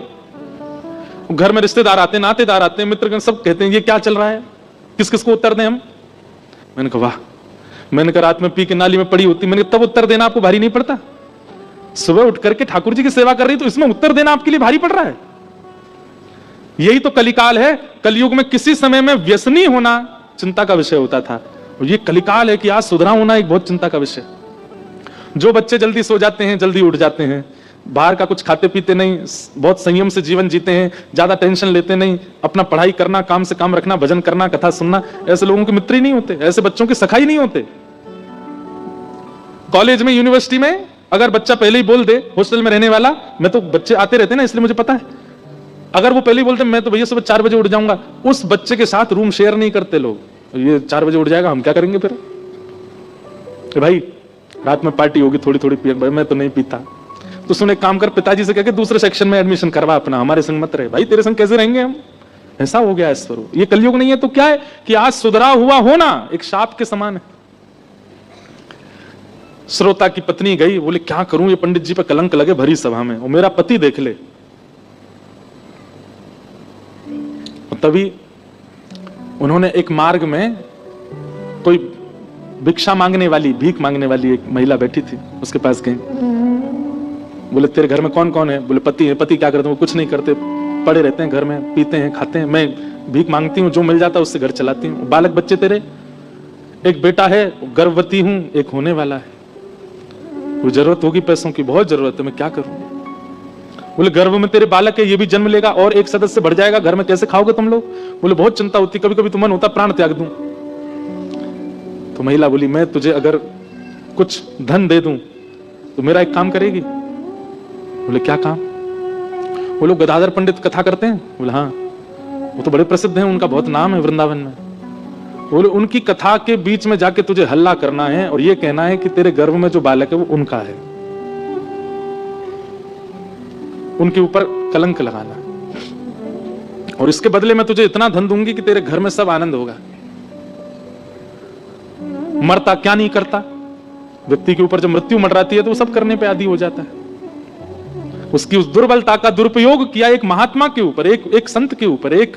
घर में रिश्तेदार आते हैं, नातेदार आते हैं, मित्रगण सब कहते हैं ये क्या चल रहा है, किस किस को उत्तर दें हम। मैंने कहा वाह, मैंने कहा रात में पी के नाली में पड़ी होती, मैंने तब उत्तर देना आपको भारी नहीं पड़ता। सुबह उठ करके ठाकुर जी की सेवा कर रही तो इसमें उत्तर देना आपके लिए भारी पड़ रहा है। यही तो कलिकाल है। कलयुग में किसी समय में व्यसनी होना चिंता का विषय होता था, और ये कलिकाल है कि आज सुधरा होना एक बहुत चिंता का विषय। जो बच्चे जल्दी सो जाते हैं, जल्दी उठ जाते हैं, बाहर का कुछ खाते पीते नहीं, बहुत संयम से जीवन जीते हैं, ज्यादा टेंशन लेते नहीं, अपना पढ़ाई करना, काम से काम रखना, भजन करना, कथा सुनना, ऐसे लोगों के मित्र ही नहीं होते, ऐसे बच्चों के सखा ही नहीं होते। कॉलेज में, यूनिवर्सिटी में अगर बच्चा पहले ही बोल दे, हॉस्टल में रहने वाला, मैं तो बच्चे आते रहते हैं ना इसलिए मुझे पता है, अगर वो पहले ही बोलते मैं तो भैया सुबह 4 बजे उठ जाऊंगा, उस बच्चे के साथ रूम शेयर नहीं करते लोग। ये 4 बजे उठ जाएगा, हम क्या करेंगे फिर? भाई रात में पार्टी होगी, थोड़ी थोड़ी पी, मैं तो नहीं पीता। तो सुन, एक काम कर, पिताजी से कह के दूसरे सेक्शन में एडमिशन करवा अपना, हमारे संग मत रहे। भाई तेरे संग कैसे रहेंगे हम? ऐसा हो गया है स्वरूप। ये कलयुग नहीं है तो क्या है कि आज सुधरा हुआ होना एक शाप के समान है। श्रोता की पत्नी गई, बोले क्या करूं, ये पंडित जी पे कलंक लगे भरी सभा में, और मेरा पति देख ले। तभी उन्होंने एक मार्ग में कोई भिक्षा मांगने वाली, भीख मांगने वाली एक महिला बैठी थी, उसके पास गए। बोले तेरे घर में कौन कौन है? बोले पति है। पति क्या करते हैं? वो कुछ नहीं करते, पड़े रहते हैं घर में, पीते हैं, खाते हैं, मैं भीख मांगती हूँ, जो मिल जाता है उससे घर चलाती हूँ। बालक बच्चे तेरे? एक बेटा है, गर्भवती हूँ, एक होने वाला है। वो जरूरत होगी पैसों की, बहुत जरूरत है, मैं क्या करूं? बोले गर्भ में तेरे बालक है, ये भी जन्म लेगा और एक सदस्य बढ़ जाएगा, घर में कैसे खाओगे तुम लोग? बोले बहुत चिंता होती, कभी कभी तो मन होता प्राण त्याग दूं। तो महिला बोली मैं तुझे अगर कुछ धन दे दूं तो मेरा एक काम करेगी? बोले क्या काम? वो लोग गदाधर पंडित कथा करते हैं। बोले हाँ, वो तो बड़े प्रसिद्ध हैं, उनका बहुत नाम है वृंदावन में। बोले उनकी कथा के बीच में जाके तुझे हल्ला करना है और ये कहना है कि तेरे गर्भ में जो बालक है वो उनका है, उनके ऊपर कलंक लगाना, और इसके बदले में तुझे इतना धन दूंगी कि तेरे घर में सब आनंद होगा। मरता क्या नहीं करता, व्यक्ति के ऊपर जब मृत्यु मंडराती है तो वो सब करने पे आदी हो जाता है। उसकी उस दुर्बलता का दुरुपयोग किया एक महात्मा के ऊपर, एक संत के ऊपर, एक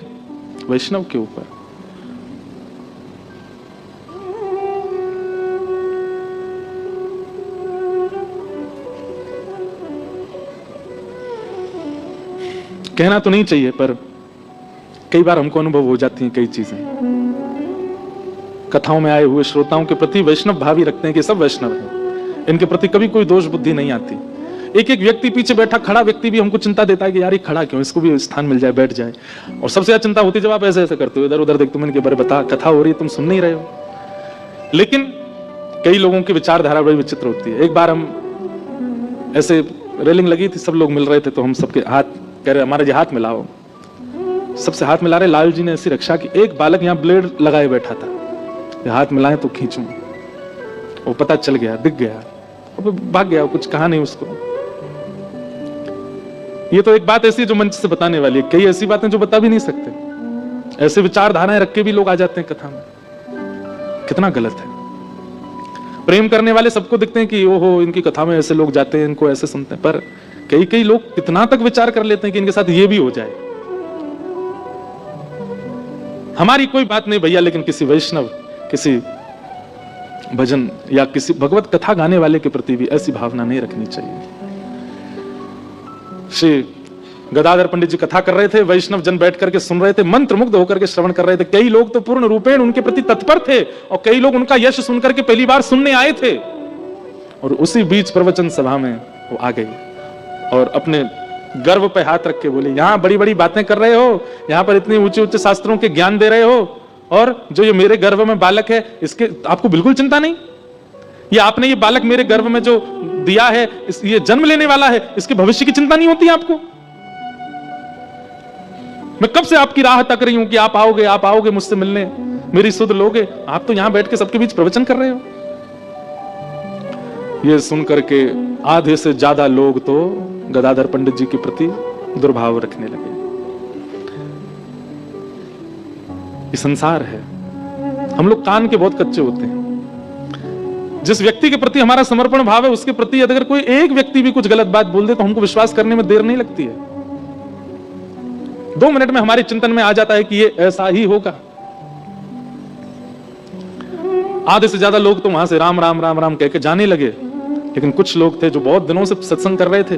वैष्णव के ऊपर। कहना तो नहीं चाहिए, पर कई बार हमको अनुभव हो जाती हैं कई चीजें। कथाओं में आए हुए श्रोताओं के प्रति वैष्णव भावी रखते हैं कि सब वैष्णव हैं, इनके प्रति कभी कोई दोष बुद्धि नहीं आती। एक एक व्यक्ति पीछे बैठा खड़ा व्यक्ति भी हमको चिंता देता है कि यार ये खड़ा क्यों, इसको भी स्थान मिल जाए, बैठ जाए। और सबसे ज्यादा चिंता होती है जब आप ऐसे ऐसे करते हो, इधर उधर देखते हो, मैंने बारे बता, कथा हो रही है, तुम सुन नहीं रहे हो। लेकिन कई लोगों की विचारधारा बड़ी विचित्र होती है। एक बार हम ऐसे रेलिंग लगी थी, सब लोग मिल रहे थे, तो हम सबके हाथ कह रहे हमारे जी हाथ मिलाओ, सबसे हाथ मिला रहे। लाल जी ने ऐसी रक्षा की, एक बालक यहाँ ब्लेड लगाए बैठा था, हाथ मिलाए तो खींचूं, वो पता चल गया, दिख गया, भाग गया, कुछ कहा नहीं उसको। ये तो एक बात ऐसी है जो मंच से बताने वाली है, कई ऐसी बातें जो बता भी नहीं सकते। ऐसे विचारधाराएं रख के भी लोग आ जाते हैं कथा में, कितना गलत है। प्रेम करने वाले सबको दिखते हैं कि ओहो इनकी कथा में ऐसे लोग जाते हैं, इनको ऐसे सुनते हैं, पर कई कई लोग कितना तक विचार कर लेते हैं कि इनके साथ ये भी हो जाए। हमारी कोई बात नहीं भैया, लेकिन किसी वैष्णव, किसी भजन या किसी भगवत कथा गाने वाले के प्रति भी ऐसी भावना नहीं रखनी चाहिए। श्री गदाधर पंडित जी कथा कर रहे थे, वैष्णव जन बैठ करके सुन रहे थे, मंत्र मुग्ध होकर के श्रवण कर रहे थे। कई लोग तो पूर्ण रूपेण उनके प्रति तत्पर थे, और कई लोग उनका यश सुनकर के पहली बार सुनने आए थे। और उसी बीच प्रवचन सभा में वो आ गई और अपने गर्व पे हाथ रख के बोले, यहां बड़ी बड़ी बातें कर रहे हो, यहां पर इतने ऊंचे ऊंचे शास्त्रों के ज्ञान दे रहे हो, और जो ये मेरे गर्भ में बालक है इसके आपको बिल्कुल चिंता नहीं? ये आपने ये बालक मेरे गर्भ में जो दिया है, ये जन्म लेने वाला है, इसके भविष्य की चिंता नहीं होती आपको? मैं कब से आपकी राह तक रही हूं कि आप आओगे मुझसे मिलने, मेरी सुध लोगे। आप तो यहां बैठ के सबके बीच प्रवचन कर रहे हो। ये सुनकर के आधे से ज्यादा लोग तो गदाधर पंडित जी के प्रति दुर्भाव रखने लगे। ये संसार है, हम लोग कान के बहुत कच्चे होते हैं। जिस व्यक्ति के प्रति हमारा समर्पण भाव है, उसके प्रति अगर कोई एक व्यक्ति भी कुछ गलत बात बोल दे तो हमको विश्वास करने में देर नहीं लगती है। 2 मिनट में हमारे चिंतन में आ जाता है कि ये ऐसा ही होगा। आधे से ज्यादा लोग तो वहां से राम राम राम राम कह के जाने लगे, लेकिन कुछ लोग थे जो बहुत दिनों से सत्संग कर रहे थे,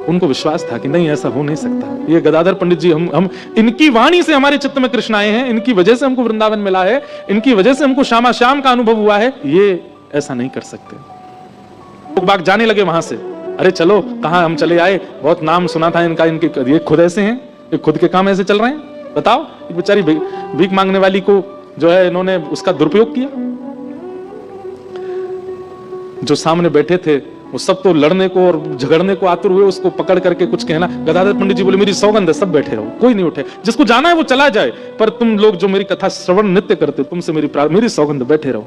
उनको विश्वास था कि नहीं, ऐसा हो नहीं सकता। ये गदाधर पंडित जी, हम इनकी वाणी से हमारे चित्त में कृष्ण आए हैं, इनकी वजह से हमको वृंदावन मिला है, इनकी वजह से हमको श्यामा श्याम का अनुभव हुआ है, ये ऐसा नहीं कर सकते। लोग बाग जाने लगे वहां से, अरे चलो, कहां हम चले आए, बहुत नाम सुना था इनका, इनके ये खुद ऐसे हैं, ये खुद के काम ऐसे चल रहे हैं, बताओ। बेचारी भीख मांगने वाली को जो है इन्होंने उसका दुरुपयोग किया। जो सामने बैठे थे वो सब तो लड़ने को और झगड़ने को आतुर हुए, उसको पकड़ करके कुछ कहना। गदाधर पंडित जी बोले, मेरी सौगंध है, सब बैठे रहो, कोई नहीं उठे, जिसको जाना है वो चला जाए, पर तुम लोग जो मेरी कथा श्रवण नित्य करते, तुमसे मेरी सौगंध, बैठे रहो,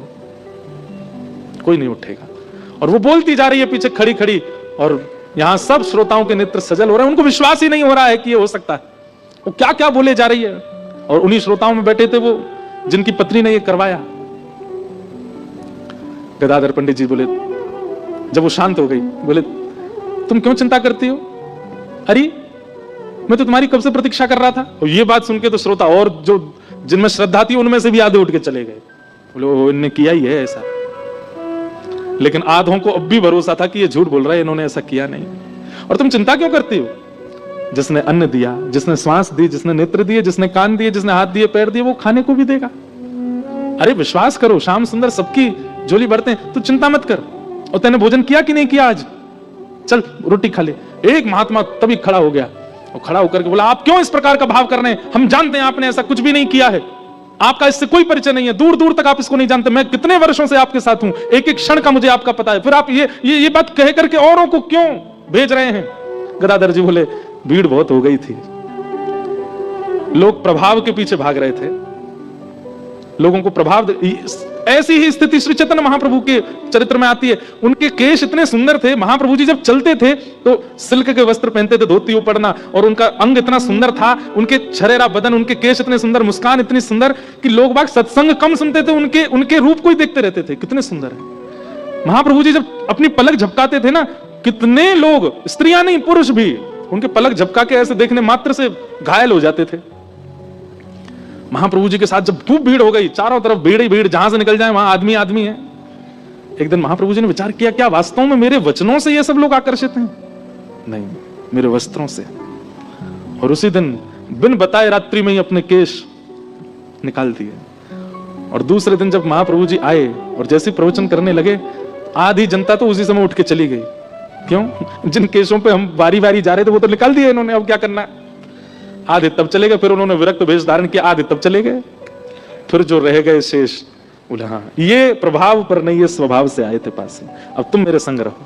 कोई नहीं उठेगा। और वो बोलती जा रही है पीछे खड़ी खड़ी, और यहां सब श्रोताओं के नेत्र सजल हो रहे हैं, उनको विश्वास ही नहीं हो रहा है कि ये हो सकता है। वो क्या क्या बोले जा रही है, और उन्हीं श्रोताओं में बैठे थे वो जिनकी पत्नी ने ये करवाया। गदाधर पंडित जी बोले, जब वो शांत हो गई, बोले, तुम क्यों चिंता करती हो? अरे मैं तो तुम्हारी कब से प्रतीक्षा कर रहा था। और ये बात सुन के तो श्रोता और जो जिनमें श्रद्धा थी उनमें से भी आधे उठ के चले गए, बोले इन्होंने किया ही है ऐसा। लेकिन आधों को अब भी भरोसा था कि ये झूठ बोल रहा है, इन्होंने ऐसा किया नहीं। और तुम चिंता क्यों करती हो? जिसने अन्न दिया, जिसने श्वास दी, जिसने नेत्र दिए, जिसने कान दिए, जिसने हाथ दिए, पैर दिए, वो खाने को भी देगा। अरे विश्वास करो, श्याम सुंदर सबकी झोली भरते हैं, तू चिंता मत कर। और तैने भोजन किया कि नहीं किया आज? चल रोटी खा ले। एक महात्मा तभी खड़ा हो गया, और खड़ा होकर के बोला, आप क्यों इस प्रकार का भाव कर रहे हैं? हम जानते हैं आपने ऐसा कुछ भी नहीं किया है, आपका इससे कोई परिचय नहीं है, दूर दूर तक आप इसको नहीं जानते। मैं कितने वर्षों से आपके साथ हूं, एक एक क्षण का मुझे आपका पता है, फिर आप ये बात कह करके औरों को क्यों भेज रहे हैं? गदाधर जी बोले, भीड़ बहुत हो गई थी, लोग प्रभाव के पीछे भाग रहे थे, लोगों को प्रभाव। ऐसी ही स्थिति श्री चैतन्य महाप्रभु के चरित्र में आती है। उनके केश इतने सुंदर थे, महाप्रभु जी जब चलते थे तो सिल्क के वस्त्र पहनते थे, धोती ऊपरना, और उनका अंग इतना सुंदर था, उनके छरेरा बदन, उनके केश इतने सुंदर, मुस्कान इतनी सुंदर कि लोग बाग सत्संग कम सुनते थे, उनके रूप को ही देखते रहते थे, कितने सुंदर है। महाप्रभु जी जब अपनी पलक झपकाते थे ना, कितने लोग, स्त्रियां नहीं पुरुष भी, उनके पलक झपका के ऐसे देखने मात्र से घायल हो जाते थे। महाप्रभु जी के साथ जब खूब भीड़ हो गई, चारों तरफ भीड़ ही भीड़, जहां से निकल जाए वहां आदमी आदमी है। एक दिन महाप्रभु जी ने विचार किया, क्या वास्तव में मेरे वचनों से ये सब लोग आकर्षित हैं? नहीं, मेरे वस्त्रों से। और उसी दिन बिन बताए रात्रि में ही अपने केश निकाल दिए। और दूसरे दिन जब महाप्रभु जी आए और जैसे प्रवचन करने लगे, आधी जनता तो उसी समय उठ के चली गई। क्यों? जिन केसों पे हम बारी बारी जा रहे थे वो तो निकाल दिए इन्होंने, अब क्या करना। आधे तब चले गए, फिर उन्होंने विरक्त वेश धारण किया, आधे तब चले गए, फिर जो रह गए शेष, बोले हाँ ये प्रभाव पर नहीं, ये स्वभाव से आए थे पास से, अब तुम मेरे संग रहो।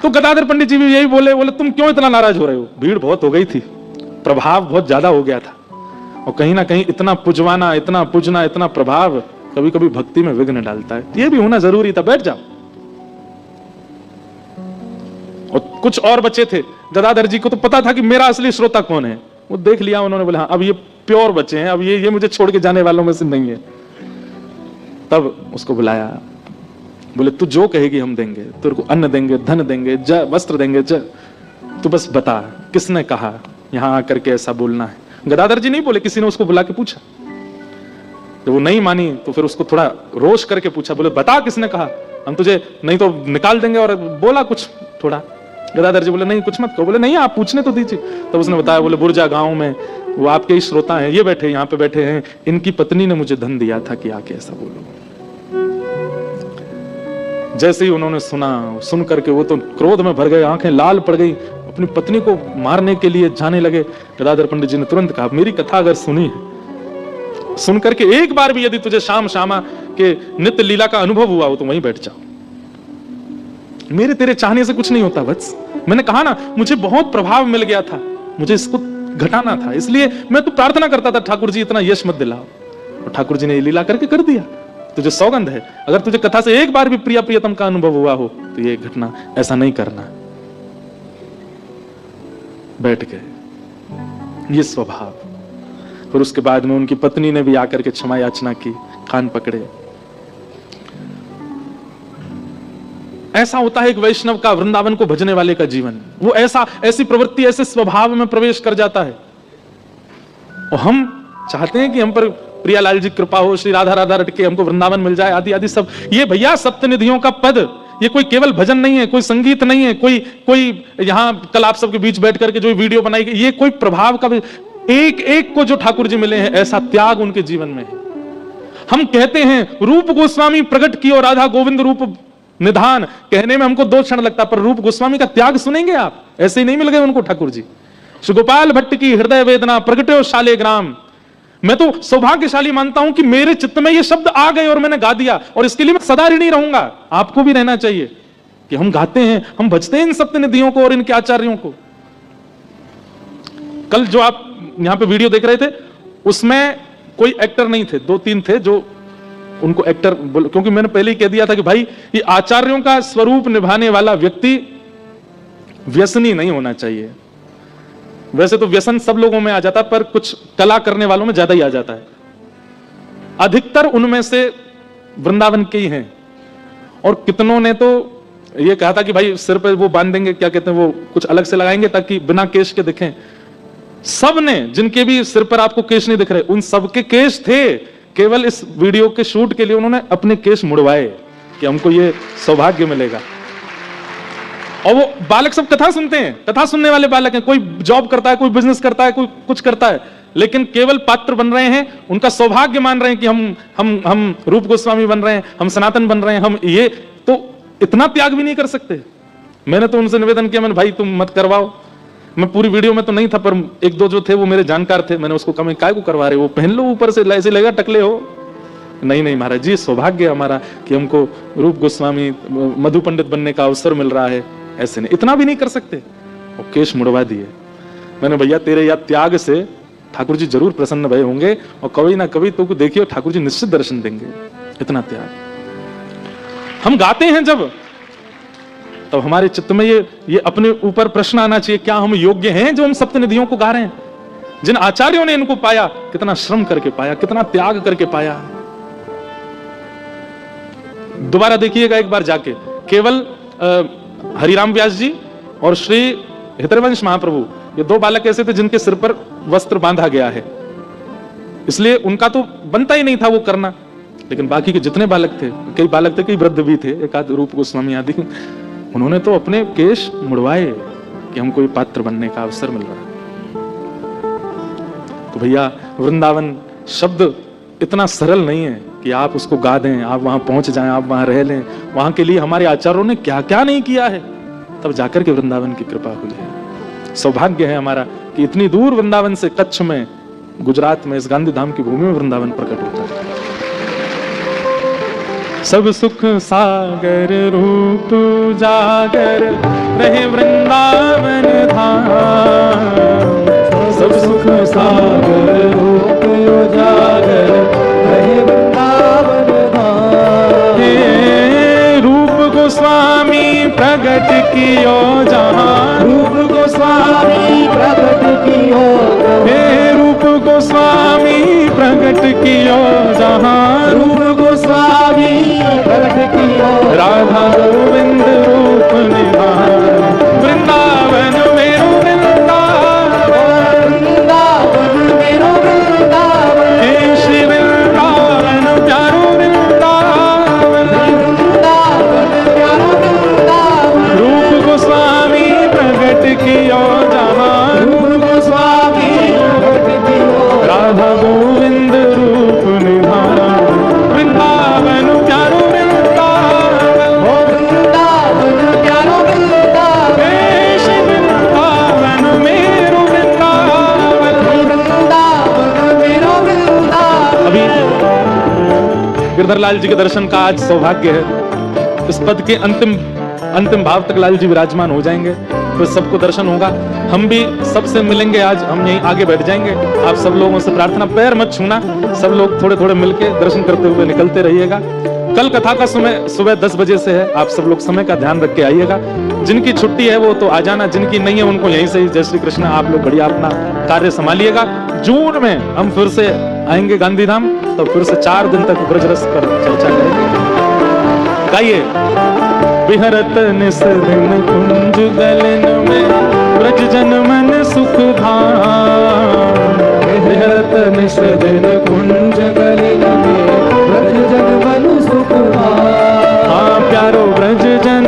तो गदाधर पंडित जी भी यही बोले, तुम क्यों इतना नाराज हो रहे हो? भीड़ बहुत हो गई थी, प्रभाव बहुत ज्यादा हो गया था, और कहीं ना कहीं इतना पुजवाना, इतना पूजना, इतना प्रभाव कभी कभी भक्ति में विघ्न डालता है, ये भी होना जरूरी था, बैठ जाओ। और कुछ और बच्चे थे, गदाधर जी को तो पता था कि मेरा असली श्रोता कौन है, वो देख लिया उन्होंने, बोला हाँ अब ये प्योर बच्चे हैं, अब ये मुझे छोड़ के जाने वालों में से नहीं है। तब उसको बुलाया, बोले तू जो कहेगी हम देंगे, तेरे को अन्न देंगे, धन देंगे, वस्त्र देंगे, तू बस बता किसने कहा यहां आकर के ऐसा बोलना है। गदाधर जी नहीं बोले, किसी ने उसको बुला के पूछा। जब वो नहीं मानी तो फिर उसको थोड़ा रोष करके पूछा, बोले बता किसने कहा, हम तुझे नहीं तो निकाल देंगे। और बोला कुछ थोड़ा, गदाधर जी बोले नहीं कुछ मत कहो। बोले नहीं आप पूछने तो दीजिए। तब उसने बताया, बोले बुर्जा गांव में वो आपके ही श्रोता हैं, ये बैठे यहाँ पे बैठे हैं, इनकी पत्नी ने मुझे धन दिया था कि आके ऐसा बोलो। जैसे ही उन्होंने सुना, सुन करके वो तो क्रोध में भर गए, आंखें लाल पड़ गई, अपनी पत्नी को मारने के लिए जाने लगे। गदाधर पंडित जी ने तुरंत कहा, मेरी कथा अगर सुनी है, सुन करके एक बार भी यदि तुझे श्याम श्यामा के नित्य लीला का अनुभव हुआ हो तो वहीं बैठ जाओ, मेरे तेरे चाहने से कुछ नहीं होता वत्स। मैंने कहा ना, मुझे बहुत प्रभाव मिल गया था, मुझे इसको घटाना था, इसलिए मैं तो प्रार्थना करता था ठाकुर जी इतना यश मत दिलाओ, और ठाकुर जी ने ये लीला करके कर दिया। तुझे सौगंध है, अगर तुझे कथा से एक बार भी प्रिया प्रियतम का अनुभव हुआ हो तो ये घटना, ऐसा नहीं करना। बैठ गए, ये स्वभाव। फिर उसके बाद में उनकी पत्नी ने भी आकर के क्षमा याचना की, कान पकड़े। ऐसा होता है एक वैष्णव का, वृंदावन को भजने वाले का जीवन, वो ऐसी प्रवृत्ति, ऐसे स्वभाव में प्रवेश कर जाता है। और हम चाहते हैं कि हम पर प्रियालाल जी कृपा हो, श्री राधा राधा रटके हमको वृंदावन मिल जाए, आदि आदि सब। ये भैया सप्तनिधियों का पद, ये कोई केवल भजन नहीं है, कोई संगीत नहीं है, कोई यहां कल आप सबके बीच बैठ करके जो वीडियो बनाई गई, ये कोई प्रभाव का एक एक को जो ठाकुर जी मिले हैं ऐसा त्याग उनके जीवन में है। हम कहते हैं रूप गोस्वामी प्रकट कियो राधा गोविंद रूप निधान, कहने में हमको 2 क्षण लगता, पर रूप गोस्वामी का त्याग सुनेंगे आप, ऐसे ही नहीं मिल गए उनको ठाकुर जी। श्री गोपाल भट्ट की हृदय वेदना प्रगट्यो शालिग्राम, मैं तो सौभाग्यशाली मानता हूं कि मेरे चित्त में ये शब्द आ गए और मैंने गा दिया, और इसके लिए मैं सदा ऋणी रहूंगा। आपको भी रहना चाहिए कि हम गाते हैं, हम भजते हैं इन सप्तनिधियों को और इनके आचार्यों को। कल जो आप यहां पे वीडियो देख रहे थे उसमें कोई एक्टर नहीं थे, 2-3 थे जो उनको एक्टर क्योंकि मैंने पहले ही कह दिया था कि भाई ये आचार्यों का स्वरूप निभाने वाला व्यक्ति व्यसनी नहीं होना चाहिए। वैसे तो व्यसन सब लोगों में आ जाता है, पर कुछ कला करने वालों में ज्यादा ही आ जाता है। अधिकतर उनमें से वृंदावन के ही हैं, और कितनों ने तो ये कहा था कि भाई सिर पे वो बांध देंगे, क्या कहते हैं, वो कुछ अलग से लगाएंगे ताकि बिना केश के दिखें। सब ने, जिनके भी सिर पर आपको केश नहीं दिख रहे, उन सबके केश थे, केवल इस वीडियो के शूट के लिए उन्होंने अपने केश मुड़वाए कि हमको ये सौभाग्य मिलेगा। और वो बालक सब कथा सुनते हैं, कथा सुनने वाले बालक हैं, कोई जॉब करता है, कोई बिजनेस करता है, कोई कुछ करता है, लेकिन केवल पात्र बन रहे हैं, उनका सौभाग्य मान रहे हैं कि हम रूप गोस्वामी बन रहे हैं, हम सनातन बन रहे हैं, हम ये, तो इतना त्याग भी नहीं कर सकते। मैंने तो उनसे निवेदन किया, मैंने भाई तुम मत करवाओ। मैं पूरी वीडियो में तो नहीं था, पर 1-2 जो थे वो मेरे जानकार थे, मैंने उसको कहा काय को करवा रहे हो, पहन लो ऊपर से, ऐसे लगेगा टकले हो। नहीं महाराज जी, सौभाग्य हमारा कि हमको रूप गोस्वामी मधु पंडित बनने का अवसर मिल रहा है। ऐसे नहीं, इतना भी नहीं कर सकते। वो केश मुड़वा दिए। मैंने भैया तेरे या त्याग से ठाकुर जी जरूर प्रसन्न भय होंगे, और कभी ना कभी तो देखिए ठाकुर जी निश्चित दर्शन देंगे। इतना त्याग हम गाते हैं जब, तब हमारे चित्त में ये अपने ऊपर प्रश्न आना चाहिए, क्या हम योग्य हैं जो हम सप्तनिधियों को गा रहे हैं? जिन आचार्यों ने इनको पाया, कितना श्रम करके पाया, कितना त्याग करके पाया। दोबारा देखिएगा एक बार जाके, केवल हरिराम व्यास जी और श्री हितरवंश महाप्रभु, ये 2 बालक ऐसे थे जिनके सिर पर वस्त्र बांधा गया है, इसलिए उनका तो बनता ही नहीं था वो करना। लेकिन बाकी के जितने बालक थे, कई बालक थे, कई वृद्ध भी थे, एक आध रूप गोस्वामी आदि, उन्होंने तो अपने केश मुड़वाए कि हमको ये पात्र बनने का अवसर मिल रहा है। तो भैया वृंदावन शब्द इतना सरल नहीं है कि आप उसको गा दें, आप वहां पहुंच जाएं, आप वहां रह लें। वहां के लिए हमारे आचार्यों ने क्या क्या नहीं किया है, तब जाकर के वृंदावन की कृपा हुई है। सौभाग्य है हमारा कि इतनी दूर वृंदावन से, कच्छ में, गुजरात में, इस गांधी धाम की भूमि में वृंदावन प्रकट होता है। सब सुख सागर रूप जागर रहे वृंदावन धाम, सब सुख सागर रूप जागर रहे वृंदावन धाम। हे रूप गोस्वामी प्रगट कियो जहां, रूप गोस्वामी प्रगट कियो, हे रूप गोस्वामी प्रगट कियो जहां, रूप गोस्वामी प्रगट कियो राधा गोविंद रूप निधान। वृंदावन मेरो वृंदावन, वृंदावन मेरो वृंदावन, हे श्री वृंदावन प्यारो वृंदावन, वृंदावन प्यारो वृंदावन। रूप गोस्वामी प्रगट कियो जहां, रूप गोस्वामी प्रगट कियो राधा गोविंद रूप निधान। वृंदावन प्यारो वृंदावन, ओ वृंदावन प्यारो वृंदावन, हे श्री वृंदावन मेरो वृंदावन, वृंदावन मेरो वृंदावन। अभी गिरधरलाल जी के दर्शन का आज सौभाग्य है। इस पद के अंतिम भाव तक लाल जी विराजमान हो जाएंगे, फिर सबको दर्शन होगा। हम भी सबसे मिलेंगे आज, हम यहीं आगे बैठ जाएंगे। आप सब लोगों से प्रार्थना, पैर मत छूना, सब लोग थोड़े थोड़े मिलके दर्शन करते हुए निकलते रहिएगा। कल कथा का समय सुबह 10 बजे से है, आप सब लोग समय का ध्यान रख के आइएगा। जिनकी छुट्टी है वो तो आ जाना, जिनकी नहीं है उनको यहीं से ही जय श्री कृष्ण, आप लोग बढ़िया अपना कार्य संभालिएगा। जून में हम फिर से आएंगे गांधीधाम, तो फिर से 4 दिन तक ब्रजरस पर चर्चा करेंगे। गाइए, विहरत निस दिन कुंज गलन में, ब्रज जन मन सुख धाम। विहरत निस दिन कुंज गलन में, ब्रज जन मन सुख धाम। हाँ प्यारो ब्रज जन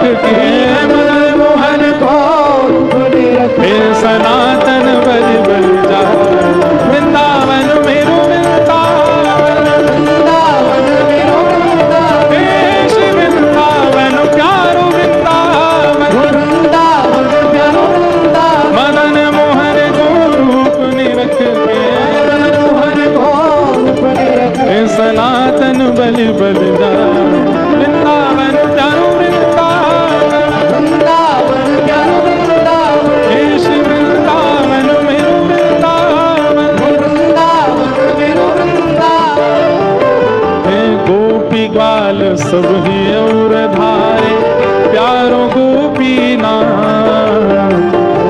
रख के मदन मोहन को हे सनातन बलि बलि जा वृंदावन मेरो वृंदावन हे श्री वृंदावन प्यारो वृंदावन मदन मोहन को रूप ने रख के हे सनातन बलि बलि जा वृंदावन प्यारो वृंदावन हे श्री वृंदावन मेरो वृंदावन हे गोपी ग्वाल सब ही और धारे प्यारो गोपी नाम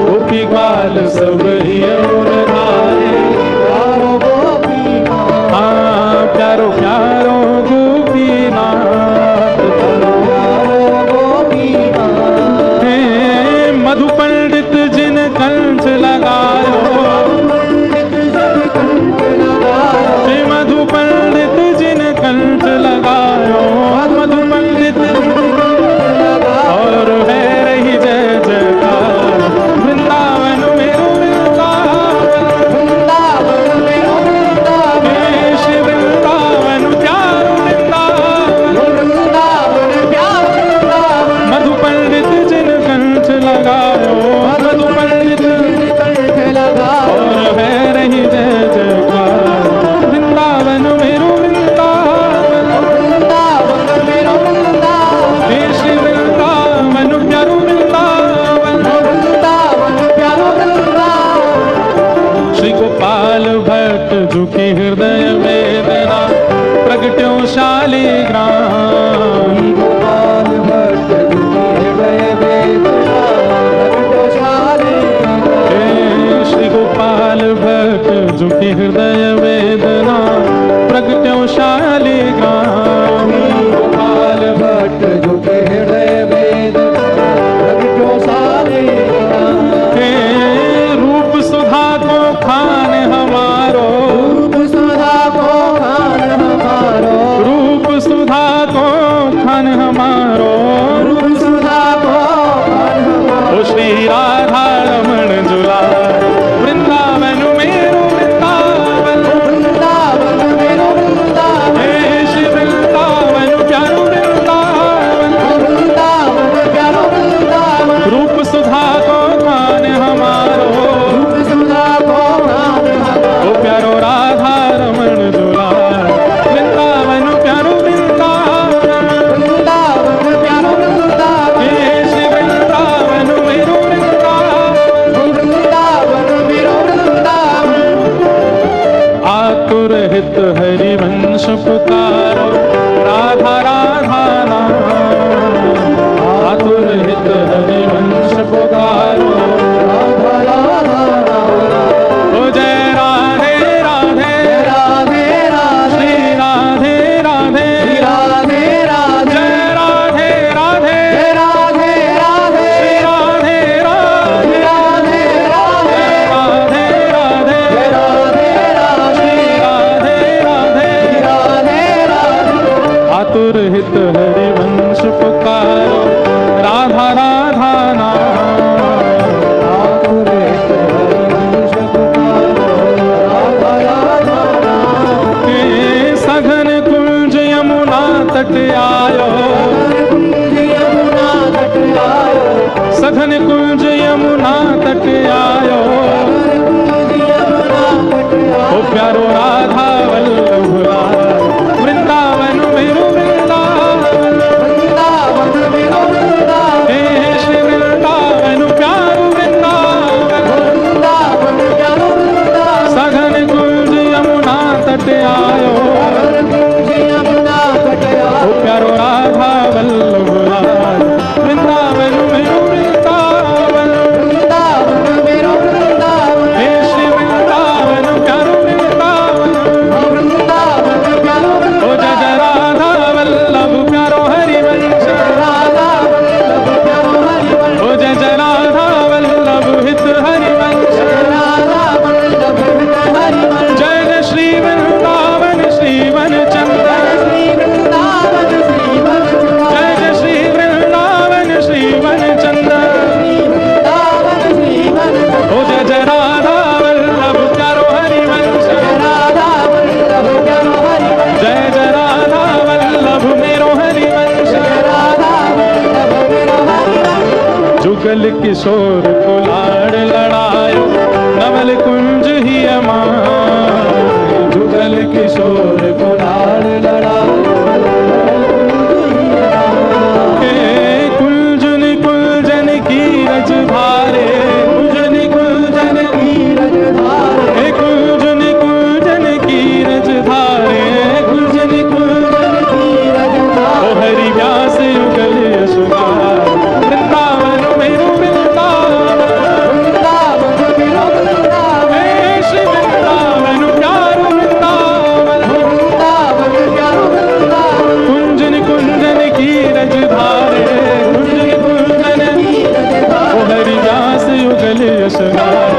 गोपी ग्वाल सब ही और धारे हाँ प्यारो प्यारो गोपीनाथ हे मधु पंडित जिन कंठ लगायो हे मधु पंडित जिन कंठ लगायो मधु पंडित और है रही जय जयकार वृंदावन मेरो मधु पंडित जिन कंठ लगायो मधु पंडित और है रही जय जयकार वृंदावन मेरो वृंदावन हे श्री वृंदावन प्यारो वृंदावन श्री गोपाल भट्ट झुकी हृदय वेदना प्रगट्यो शालिग्राम श्री गोपाल भट्ट झुकी हृदय वेदना प्रगट्यो शालिग्राम गोपाल भट्ट झुके हृदय वेदना प्रगट्यो शालिग्राम हे रूप सुधा को खान हमारो रूप सुधा को खान हमारो रूप सुधा को खान हमारो रूप सुधा को खान हमारो ओ श्री राधा रमण झूला वृंदावन मेरो वृंदावन मेरो वृंदावन हे श्री वृंदावन प्यारो वृंदावन प्यारो वृंदावन रूप सुधा को खान हमारो रूप सुधा को खान हमारो ओ प्यारो राधा रमण झूला वृंदावन प्यारो वृंदावन प्यारो वृंदावन हे श्री वृंदावन मेरो वृंदावन मेरो वृंदावन आतुर हित हरिवंश पुकारो राधा राधा नाम आतुर हित हरिवंश पुकारो राधा राधा ओ जय राधे राधे राधे राधे श्री राधे राधे राधे राधे जय राधे राधे राधे राधे श्री राधे राधे राधे राधे राधे राधे राधे श्री राधे राधे राधे राधे आतुर हित हरिवंश पुकारो राधा राधा नाम हे सघन कुंज यमुना तट आयो सघन कुंज यमुना तट आयो ओ प्यारो राधा वल्लभ लाल वृंदावन मेरो वृंदावन हे श्री वृंदावन प्यारो वृंदावन सघन कुंज यमुना तट आयो ओ प्यारो राधा वल्लभ लाल वृंदावन मेरो वृंदावन हे श्री वृंदावन प्यारो वृंदावन जुगल किशोर को लाड़ लड़ायो, नवल कुंज ही अमाय। जुगल किशोर को लाड़ लड़ायो, कुलजुन कुलजन की रज धारे, कुलजुन कुलजन की रज धारे, कुलजुन कुलजन की रज धारे, कुलजुन कुलजन की रज धारे। ओ हरि व्यास युगल यशोगार, वृंदावन मेरो वृंदावन, वृंदावन मेरो वृंदावन, श्री वृंदावन प्यारो वृंदावन, वृंदावन प्यारो वृंदावन। कुंजन कुंजन की रज धारे, कुंजन कुंजन की रज धारे। ओ हरि व्यास युगल यशोगार,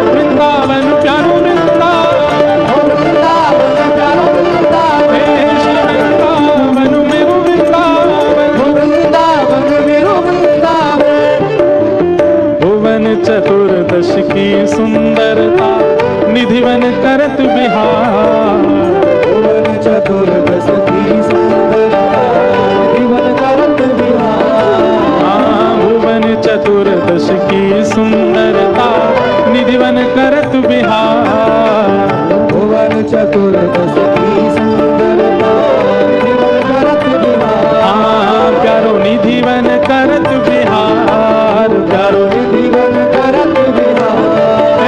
वृंदावन प्यारो वृंदावन, वृंदावन प्यारो वृंदावन, श्री वृंदावन मेरो वृंदावन, वृंदावन मेरो वृंदावन। भुवन चतुर्दश की सुंदरता, निधिवन करत बिहार। भुवन चतुर्दश की सुंदरता, निधिवन करत बिहार। भुवन चतुर्दश की सुंदरता, निधिवन करत बिहार। भुवन चतुर्दश की सुंदरता, निधिवन करत बिहार। प्यारो निधिवन करत बिहार, प्यारो निधिवन करत बिहार।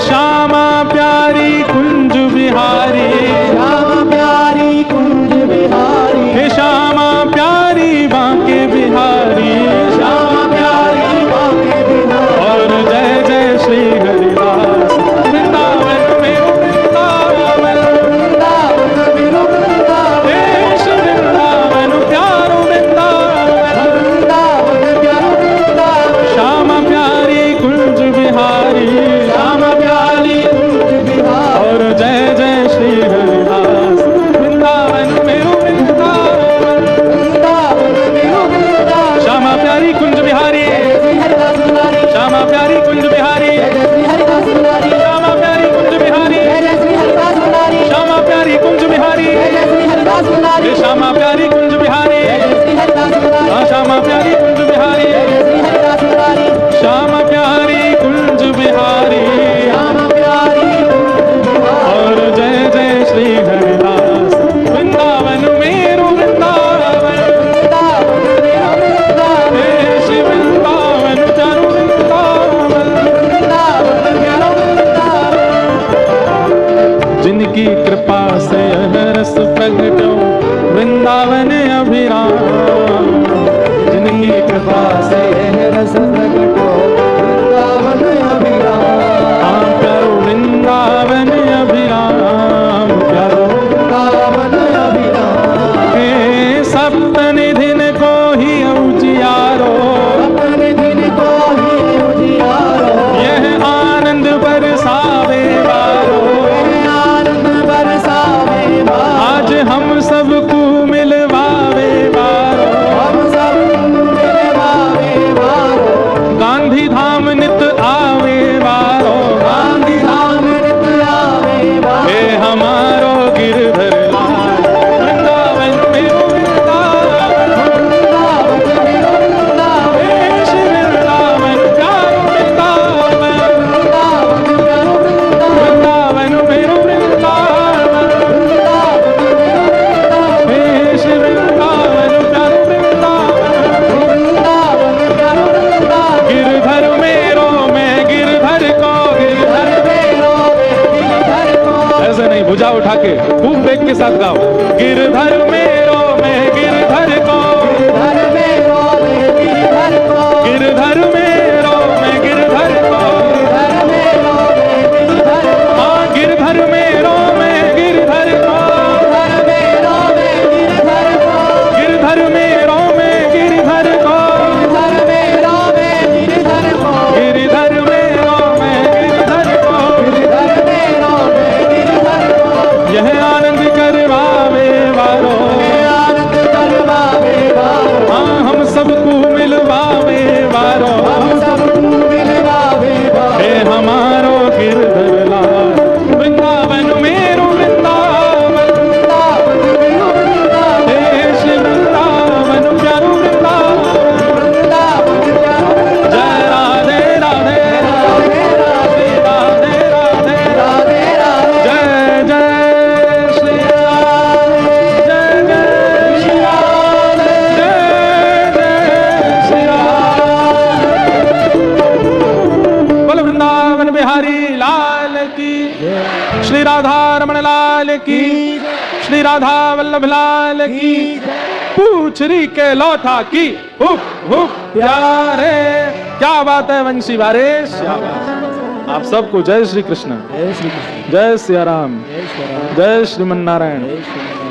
श्यामा प्यारी कुंज बिहारी, श्यामा प्यारी कुंज बिहारी, हे श्यामा प्यारी बांके बिहारी, श्यामा प्यारी बांके बिहारी। और जय जय श्री हरिदास, वृंदावन मेरो वृंदावन, वृंदावन मेरो वृंदावन, हे श्री वृंदावन प्यारो वृंदावन, वृंदावन प्यारो वृंदावन। श्यामा प्यारी कुंज बिहारी, श्यामा प्यारी कुंज बिहारी। और जय जय श्री हरिदास, वृंदावन मेरो वृंदावन, वृंदावन मेरो वृंदावन। श्यामा प्यारी कुंज बिहारी, श्यामा प्यारी कुंज बिहारी, श्यामा प्यारी कुंज बिहारी, श्यामा प्यारी कुंज बिहारी, श्यामा प्यारी कुंज बिहारी, श्यामा प्यारी कुंज बिहारी, श्यामा प्यारी कुंज बिहारी। और जय जय श्री हरिदास, वृंदावन मेरो वृंदावन, हे श्री वृंदावन चारो वृंदावन। जिनकी कृपा से रस प्रगटो, वृंदावन अभिराम। जिनकी कृपा से रस प्रगटो, वृंदावन अभिराम। प्यारो वृंदावन अभिराम, प्यारो वृंदावन अभिराम। हे सप्तनिधिन को ही उजियारो, सप्तनिधिन को ही उजियारो। यह आनंद बरसावे वारो, आनंद बरसावे वारो। आज हम सबको मिलवावे वारो, हम सबको मिलवावे वारो। गांधी धाम नित आवे वारो, गांधी धाम नित आवे वारो। हे हमारो गिरधर लाल, वृंदावन मेरो वृंदावन, वृंदावन मेरो वृंदावन। हे श्री वृंदावन प्यारो वृंदावन, वृंदावन प्यारो वृंदावन। वृंदावन मेरो वृंदावन, वृंदावन मेरो वृंदावन। हे श्री वृंदावन प्यारो वृंदावन, वृंदावन प्यारो वृंदावन। गिरधर मेरो मैं गिरधर को, गिरधर मेरो मैं गिरधर को। ऐसे नहीं, भुजा उठा के खूब वेग के साथ गाओ। गिरधर मेरो मैं गिरधर को, गिरधर मेरो मैं गिरधर को। गिरधर मेरो मैं गिरधर को, गिरधर मेरो मैं गिरधर को। हाँ गिरधर मेरो मैं गिरधर को, गिरधर मेरो मैं गिरधर को। गिरधर मेरो मैं गिरधर को, गिरधर मेरो मैं गिरधर को। गिरधर मेरो मैं गिरधर को, गिरधर मेरो मैं गिरधर को। यह आनंद करवावे वारो, की, श्री राधा वल्लभ लाल की, पूछरी के लौथा की, हुप हुप प्यारे। क्या बात है वंशी वारिश, क्या बात है। आप सबको जय श्री कृष्ण, जय श्री कृष्ण, जय सिया राम, जय श्री राम, जय श्रीमन नारायण। जय श्री राम।